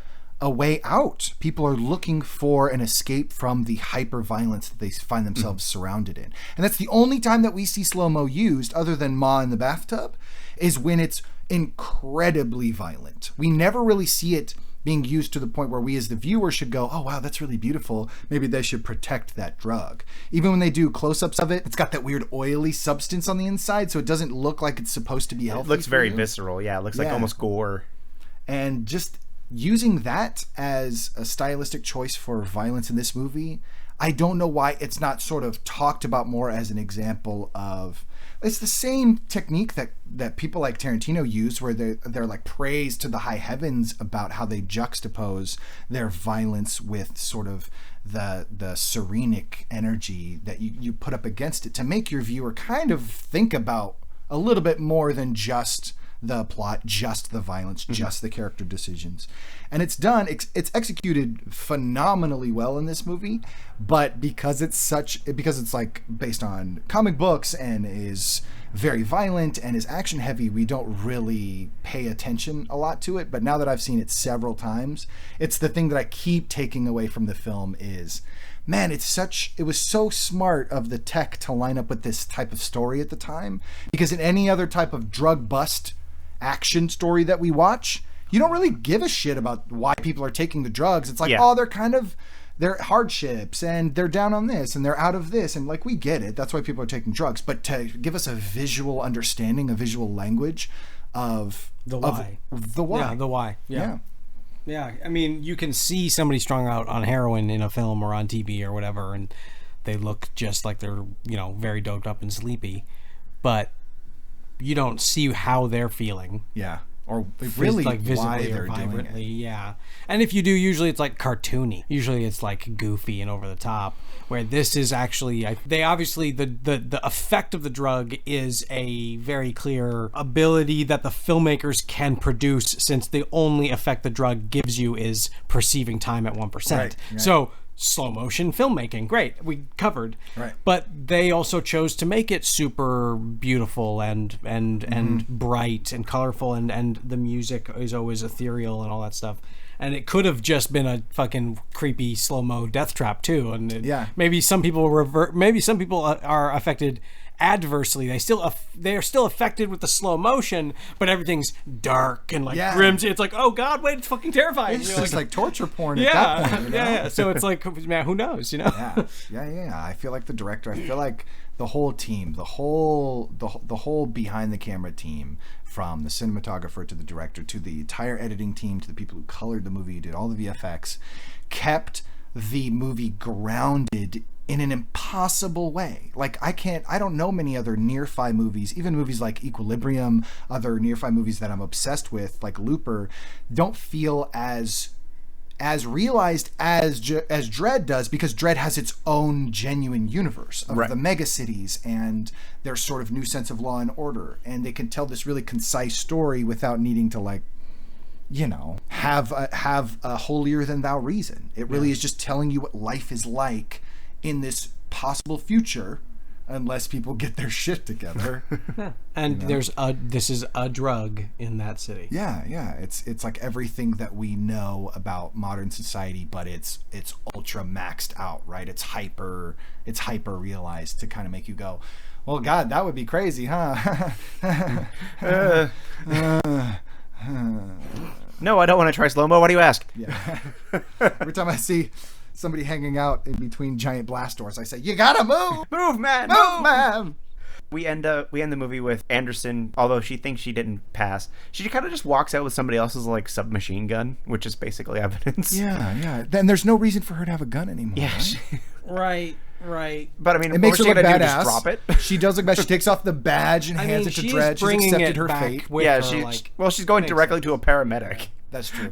a way out. People are looking for an escape from the hyper violence that they find themselves surrounded in. And that's the only time that we see slow-mo used, other than Ma in the bathtub, is when it's incredibly violent. We never really see it being used to the point where we as the viewer should go, oh wow, that's really beautiful. Maybe they should protect that drug. Even when they do close-ups of it, it's got that weird oily substance on the inside, so it doesn't look like it's supposed to be healthy. It looks very visceral. Yeah, it looks like almost gore. And just using that as a stylistic choice for violence in this movie, I don't know why it's not sort of talked about more as an example of, it's the same technique that people like Tarantino use, where they're like praised to the high heavens about how they juxtapose their violence with sort of the serenic energy that you put up against it to make your viewer kind of think about a little bit more than just the plot, just the violence, just the character decisions. And it's executed phenomenally well in this movie, but because it's like based on comic books and is very violent and is action heavy, we don't really pay attention a lot to it. But now that I've seen it several times, it's the thing that I keep taking away from the film is, man, it was so smart of the tech to line up with this type of story at the time, because in any other type of drug bust action story that we watch, you don't really give a shit about why people are taking the drugs. It's like, oh, they're hardships and they're down on this and they're out of this, and like, we get it, that's why people are taking drugs. But to give us a visual understanding, a visual language of the why. Yeah, I mean, you can see somebody strung out on heroin in a film or on TV or whatever, and they look just like they're, you know, very doped up and sleepy, but you don't see how they're feeling. Yeah. Or really like visibly why they're or vibrantly doing it. Yeah. And if you do, usually it's like cartoony. Usually it's like goofy and over the top, where this is actually, they obviously, the effect of the drug is a very clear ability that the filmmakers can produce, since the only effect the drug gives you is perceiving time at 1%. Right. So slow motion filmmaking, great, we covered. Right. But they also chose to make it super beautiful and bright and colorful, and the music is always ethereal and all that stuff. And it could have just been a fucking creepy slow mo death trap too. And maybe some people are affected adversely. They're still affected with the slow motion, but everything's dark and like grim. It's like, oh god, wait, it's fucking terrifying. It's just like torture porn at that point. You know? Yeah. So it's like, man, who knows? You know? Yeah. I feel like the director. I feel like the whole team, the whole behind the camera team, from the cinematographer to the director to the entire editing team to the people who colored the movie, did all the VFX, kept the movie grounded in an impossible way. Like I don't know many other near-fi movies, even movies like Equilibrium, other near-fi movies that I'm obsessed with, like Looper, don't feel as realized as Dredd does, because Dredd has its own genuine universe of the mega cities and their sort of new sense of law and order, and they can tell this really concise story without needing to, like, you know, have a holier than thou reason. It really is just telling you what life is like in this possible future, unless people get their shit together. And this is a drug in that city. Yeah. It's like everything that we know about modern society, but it's ultra maxed out, right? It's hyper realized to kind of make you go, well, God, that would be crazy, huh? No, I don't want to try slow-mo. What do you ask? Yeah. Every time I see somebody hanging out in between giant blast doors, I say, you gotta move! Move, man! Move, man! We end the movie with Anderson, although she thinks she didn't pass, she kind of just walks out with somebody else's, like, submachine gun, which is basically evidence. Yeah. Then there's no reason for her to have a gun anymore. Yeah. Right? Right. But I mean, it makes her look badass. Just drop it. She does look bad. She takes off the badge and hands it to Dredd. She's accepted her fate. She's going directly to a paramedic. That's true.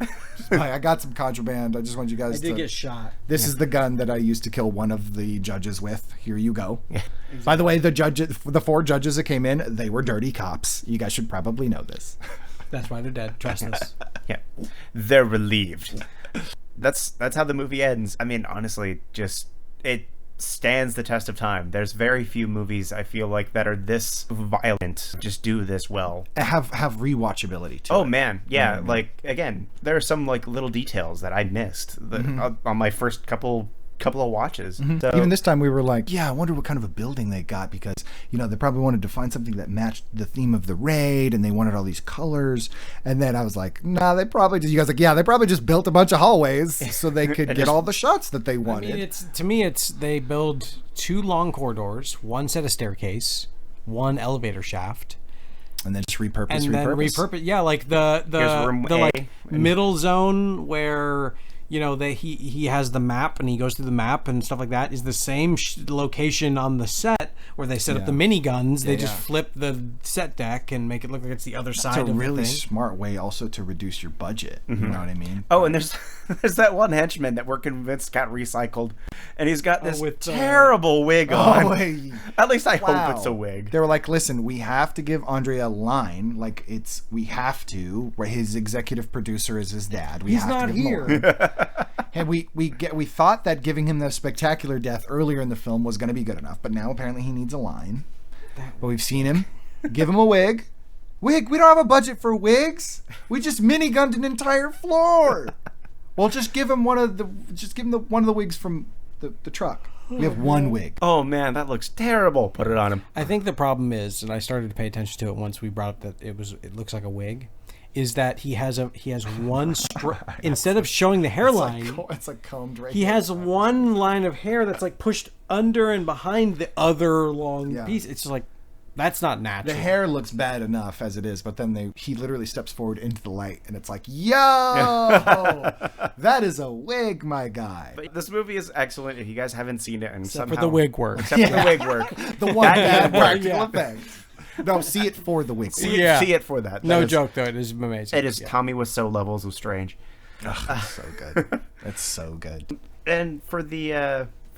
I got some contraband. I just want you guys to... I did get shot. This is the gun that I used to kill one of the judges with. Here you go. Yeah. Exactly. By the way, the 4 judges that came in, they were dirty cops. You guys should probably know this. That's why they're dead. Trust us. Yeah. They're relieved. That's how the movie ends. I mean, honestly, just... it stands the test of time. There's very few movies, I feel like, that are this violent, just do this well. Have rewatchability to it. Oh man, yeah. Mm-hmm. Like, again, there are some like little details that I missed on my first couple of watches. Mm-hmm. So, even this time we were like, yeah, I wonder what kind of a building they got, because, you know, they probably wanted to find something that matched the theme of the raid, and they wanted all these colors. And then I was like, nah, they probably just, you guys like, yeah, they probably just built a bunch of hallways so they could get all the shots that they wanted. I mean, they build 2 long corridors, 1 set of staircase, 1 elevator shaft, and then just repurpose. Yeah, like the like middle zone where, you know, he has the map and he goes through the map and stuff like that, is the same location on the set where they set up the miniguns. They just flip the set deck and make it look like it's the other side of the thing. It's a really smart way also to reduce your budget. Mm-hmm. You know what I mean? Oh, and there's that one henchman that we're convinced got recycled, and he's got this terrible wig on. At least I hope it's a wig. They were like, listen, we have to give Andre a line. Like, we have to. Where his executive producer is his dad. He's not here. And we thought that giving him the spectacular death earlier in the film was going to be good enough, but now apparently he needs a line. But we've seen him give him a wig. We don't have a budget for wigs. We just minigunned an entire floor. Well, just give him one of the wigs from the truck. We have 1 wig. Oh man, that looks terrible. Put it on him. I think the problem is, and I started to pay attention to it once we brought up that it looks like a wig, is that he has one instead of showing the hairline, it's like combed right. He has one line of hair that's like pushed under and behind the other long piece. It's just like, that's not natural. The hair looks bad enough as it is, but then he literally steps forward into the light, and it's like, yo, that is a wig, my guy. But this movie is excellent. If you guys haven't seen it, and except for the wig work, the wig work, the one bad practical effect. No, see it for the wig. See it for that. No joke, though. It is amazing. It is Tommy with so levels of strange. That's so good. That's so good. And for the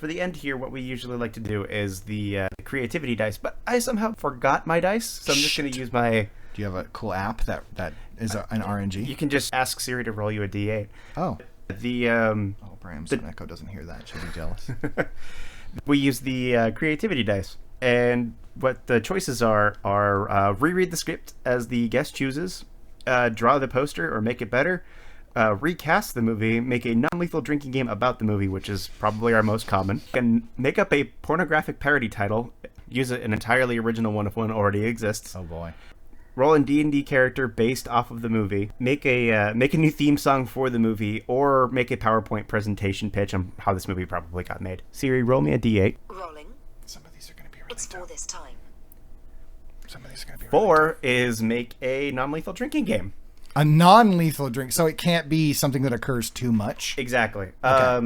end here, what we usually like to do is the creativity dice. But I somehow forgot my dice, so I'm just going to use my... Do you have a cool app that is an RNG? You can just ask Siri to roll you a D8. Oh. Bram's Echo doesn't hear that. She'll be jealous. We use the creativity dice. And what the choices are reread the script as the guest chooses, draw the poster or make it better, recast the movie, make a non-lethal drinking game about the movie, which is probably our most common, and make up a pornographic parody title, use an entirely original one if one already exists. Oh boy. Roll a D&D character based off of the movie, make a new theme song for the movie, or make a PowerPoint presentation pitch on how this movie probably got made. Siri, roll me a D8. Rolling. Some of these are going to be really It's for this time. Some of these are going to be 4 is make a non-lethal drinking game. A non-lethal drink, so it can't be something that occurs too much. Exactly.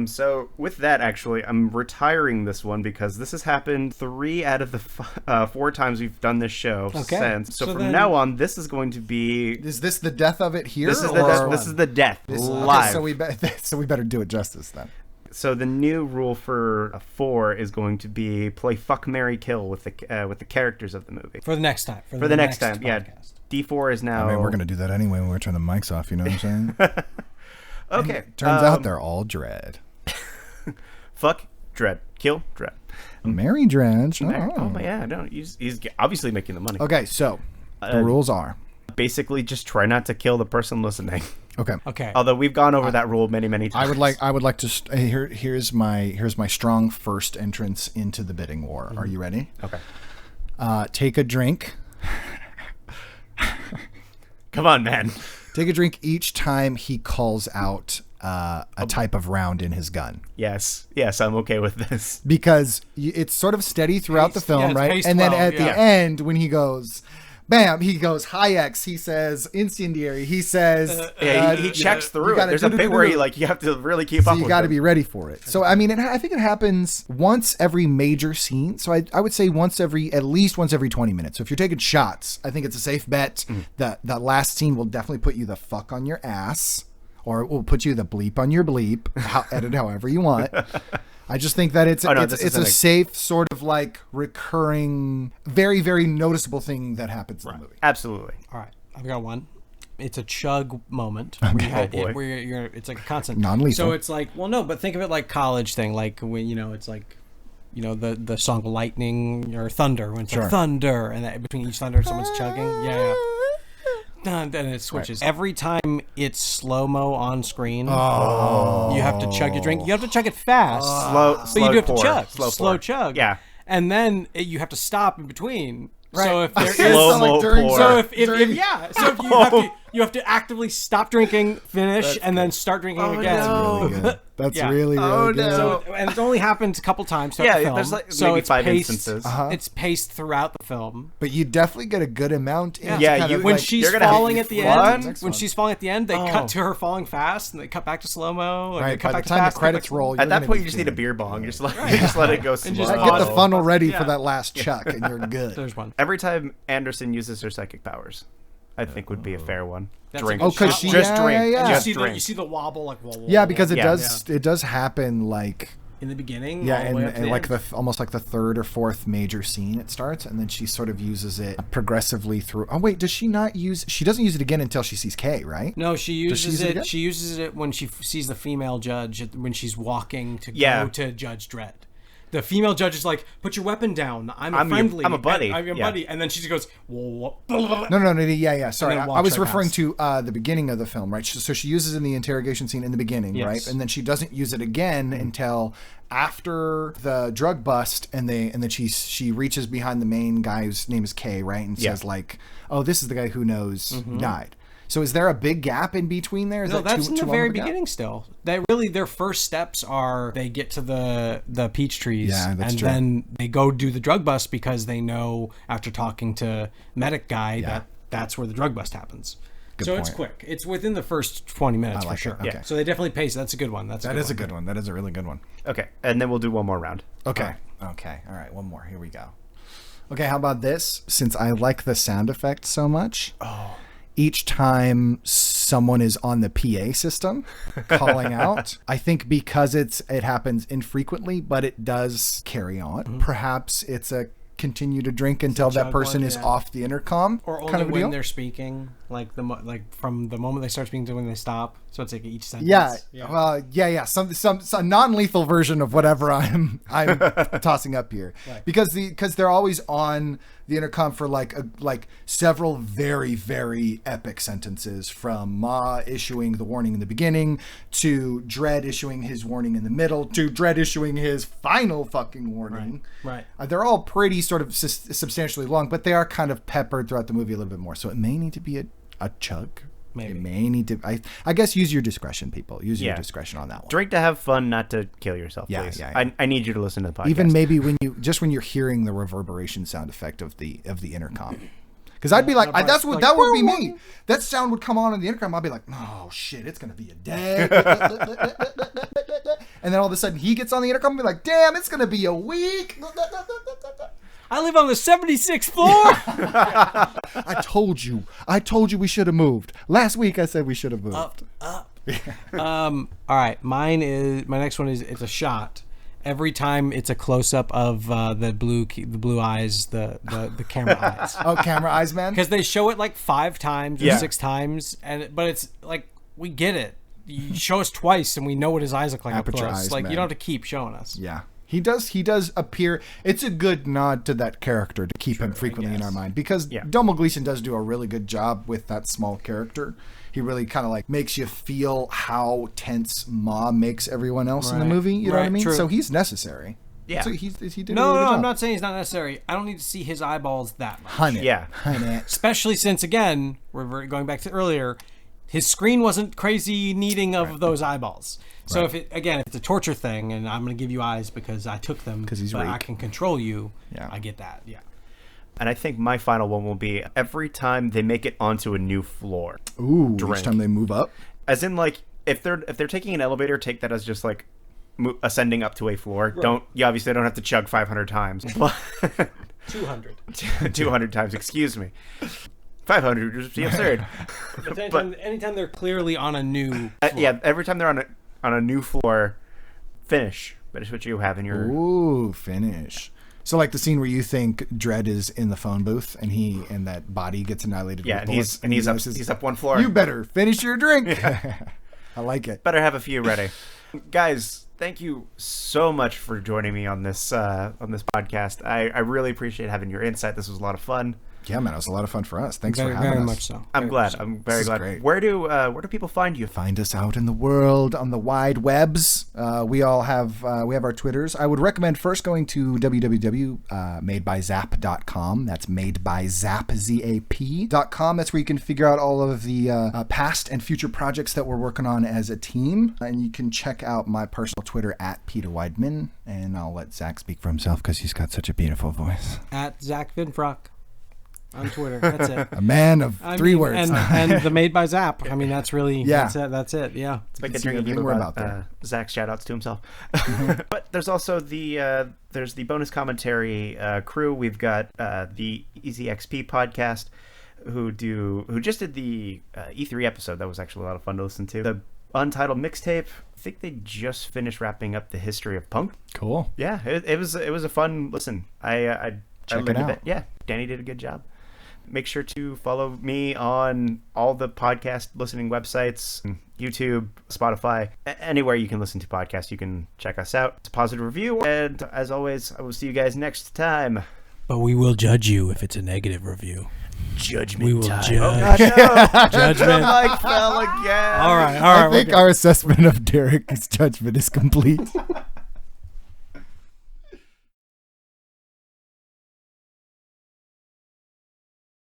So with that, actually, I'm retiring this one because this has happened 3 out of the 4 times we've done this show since. So from then- now on, this is going to be... Is this the death of it here? This is the death. Live. Okay, so we better do it justice then. So the new rule for 4 is going to be play fuck, marry, kill with the characters of the movie. For the next time. For the next time, yeah. podcast. D4 is now... I mean, we're going to do that anyway when we turn the mics off, you know what I'm saying? Okay. Turns out they're all Dredd. Fuck, Dredd. Kill, Dredd. Mary Dredd. Oh, yeah. No, he's obviously making the money. Okay, so the rules are... Basically, just try not to kill the person listening. Okay. Although we've gone over that rule many times. I would like to here's my strong first entrance into the bidding war. Are you ready? Okay. Take a drink. Come on, man. Take a drink each time he calls out a type of round in his gun. Yes, I'm okay with this. Because it's sort of steady throughout the film, it's right? paced And then well, at yeah. the end, when he goes, bam, he goes high X, he says incendiary, he says... he checks through it. gotta There's a bit where you have to really keep so up you with got to it. be ready for it. So, I mean, I think it happens once every major scene. So I would say at least once every 20 minutes. So if you're taking shots, I think it's a safe bet that that last scene will definitely put you the fuck on your ass, or it will put you the bleep on your bleep, edit however you want. I just think that it's a safe sort of like recurring, very, very noticeable thing that happens in the movie. Absolutely. All right. I've got one. It's a chug moment. boy. Where you're, it's like a constant. Non-lethal. So it's like, well, no, but think of it like college thing. Like when, it's like, the song Lightning or Thunder. When it's like thunder. And that between each thunder, someone's chugging. Yeah. Then it switches. Right. Every time it's slow-mo on screen, you have to chug your drink. You have to chug it fast. Slow you do have to pour. chug. Slow chug. Yeah. And then you have to stop in between. Right. So if there is Slow-mo pour. so if you have to actively stop drinking, finish, and then start drinking again. Really good. That's Yeah. really good. So and it's only happened a couple times throughout the film. there's like so maybe it's 5 paced, instances. It's paced throughout the film. But you definitely get a good amount in. Yeah, kind you- of When like- she's you're gonna have falling at the fun. end, they cut to her falling fast, and they cut back to slow mo. Right, They cut by back the to time fast, the credits roll, At you're that gonna point, be you just need a good. beer bong. You just let it go slow. just Get the funnel ready Yeah. for that last chuck, and you're good. There's one. Every time Anderson uses her psychic powers, I think would be a fair one. That's Drink. a good shot. Just yeah, drink. yeah. Just You drink. see the wobble like whoa, Yeah, because it Yeah. does happen like in the beginning. yeah, all the and, way up to and the like end. almost like the third or fourth major scene it starts, and then she sort of uses it progressively through. Oh wait, does she not use? She doesn't use it again until she sees Kay, right? No, she Does she uses use it it. again? She uses it when she sees the female judge when she's walking to Yeah. go to Judge Dredd. The female judge is like, "Put your weapon down. I'm I'm your- friendly. I'm a buddy." I'm your Yeah. buddy." And then she just goes, "Whoa." No, yeah. Sorry, then I walks was right referring past. to the beginning of the film, right? So she uses it in the interrogation scene in the beginning, Yes. right? And then she doesn't use it again until after the drug bust, and then she reaches behind the main guy whose name is Kay, right? And Yeah. says like, "Oh, this is the guy who knows who died." So is there a big gap in between there? Is No, that that's in too the long very of a gap? beginning. Still, their first steps are they get to the peach trees, Yeah, that's and true. then they go do the drug bust because they know after talking to medic guy that's where the drug bust happens. So it's point. quick. It's within the first 20 minutes I like for sure. it. Okay. So they definitely pace. That's a good one. That is a good one. That is a really good one. Okay, and then we'll do one more round. Okay. Okay. All right. One more. Here we go. Okay. How about this? Since I like the sound effect so much, each time someone is on the PA system calling out, I think because it happens infrequently, but it does carry on. Perhaps it's a continue to drink until that chug person one, is yeah. off the intercom, Or only kind of a when deal. they're speaking, like from the moment they start speaking to when they stop. So it's like each sentence. Yeah. Well, yeah. Some non-lethal version of whatever I'm tossing up here, Right. because they're always on the intercom for like several very, very epic sentences, from Ma issuing the warning in the beginning to Dredd issuing his warning in the middle to Dredd issuing his final fucking warning. Right. They're all pretty sort of substantially long, but they are kind of peppered throughout the movie a little bit more. So it may need to be a chug. Maybe. It may need to. I guess use your discretion, people. Use your Yeah. discretion on that one. Drink to have fun, not to kill yourself, Yeah, please. yeah. I need you to listen to the podcast. Even maybe when you're hearing the reverberation sound effect of the intercom. Because I'd be like, that would be me. That sound would come on the intercom. I'd be like, oh shit, it's gonna be a day. And then all of a sudden he gets on the intercom and be like, damn, it's gonna be a week. I live on the 76th floor. I told you we should have moved. Last week I said we should have moved. Up. All right. My next one is, it's a shot. Every time it's a close up of the blue eyes, the camera eyes. Oh, camera eyes, man. Because they show it like 5 times or Yeah. 6 times, but it's like, we get it. You show us twice and we know what his eyes look like up Aperture close. eyes, Like, man. you don't have to keep showing us. Yeah. He does appear. It's a good nod to that character to keep him frequently in our mind, because Yeah. Domhnall Gleeson does do a really good job with that small character. He really kind of like makes you feel how tense Ma makes everyone else in the Right. movie. You know what I Right, mean? true. So he's necessary. Yeah. So he did a really good No, job. I'm not saying he's not necessary. I don't need to see his eyeballs that much. Hunt it. Yeah. Hunt it. Especially since, again, we're going back to earlier, his screen wasn't crazy needing of those eyeballs. So if it's a torture thing, and I'm going to give you eyes because I took them, 'Cause he's but I weak. can control you. Yeah. I get that. Yeah. And I think my final one will be every time they make it onto a new floor. Ooh, Drink. each time they move up. As in, like, if they're taking an elevator, take that as just like ascending up to a floor. You obviously don't have to chug 500 times, but 200. 200 times. Excuse me. 500 would just be absurd. But anytime they're clearly on a new floor. Yeah, every time they're on a new floor, finish what you have in your. Ooh, finish. So like the scene where you think Dredd is in the phone booth and that body gets annihilated. Yeah, with and bullets, he's up one floor. You better finish your drink. I like it. Better have a few ready. Guys, thank you so much for joining me on this podcast. I really appreciate having your insight. This was a lot of fun. Yeah, man, it was a lot of fun for us. Thanks for having very us. much so. I'm glad. I'm very is glad. great. Where do people find you? Find us out in the world on the wide webs. We have our Twitters. I would recommend first going to www.madebyzap.com. That's madebyzap.com. That's where you can figure out all of the past and future projects that we're working on as a team. And you can check out my personal Twitter at Peter Weidman. And I'll let Zach speak for himself because he's got such a beautiful voice. At Zack Finfrock on Twitter. That's it. A man of three words. And the Made by Zap. I mean, that's really, Yeah. That's it. Yeah. It's like a see drinking everything game we're about about there. Zach's shout-outs to himself. But there's also the bonus commentary crew. We've got the Easy XP podcast who just did the E3 episode. That was actually a lot of fun to listen to. The Untitled mixtape. I think they just finished wrapping up the history of punk. Cool. Yeah, it was a fun listen. I Check it learned a out. bit. Yeah, Danny did a good job. Make sure to follow me on all the podcast listening websites, YouTube, Spotify, anywhere you can listen to podcasts. You can check us out. It's a positive review, and as always, I will see you guys next time. But we will judge you if it's a negative review. Judgment We will time. judge. Oh God, no! Judgment. The mic fell again. All right. I think our assessment of Derek's judgment is complete.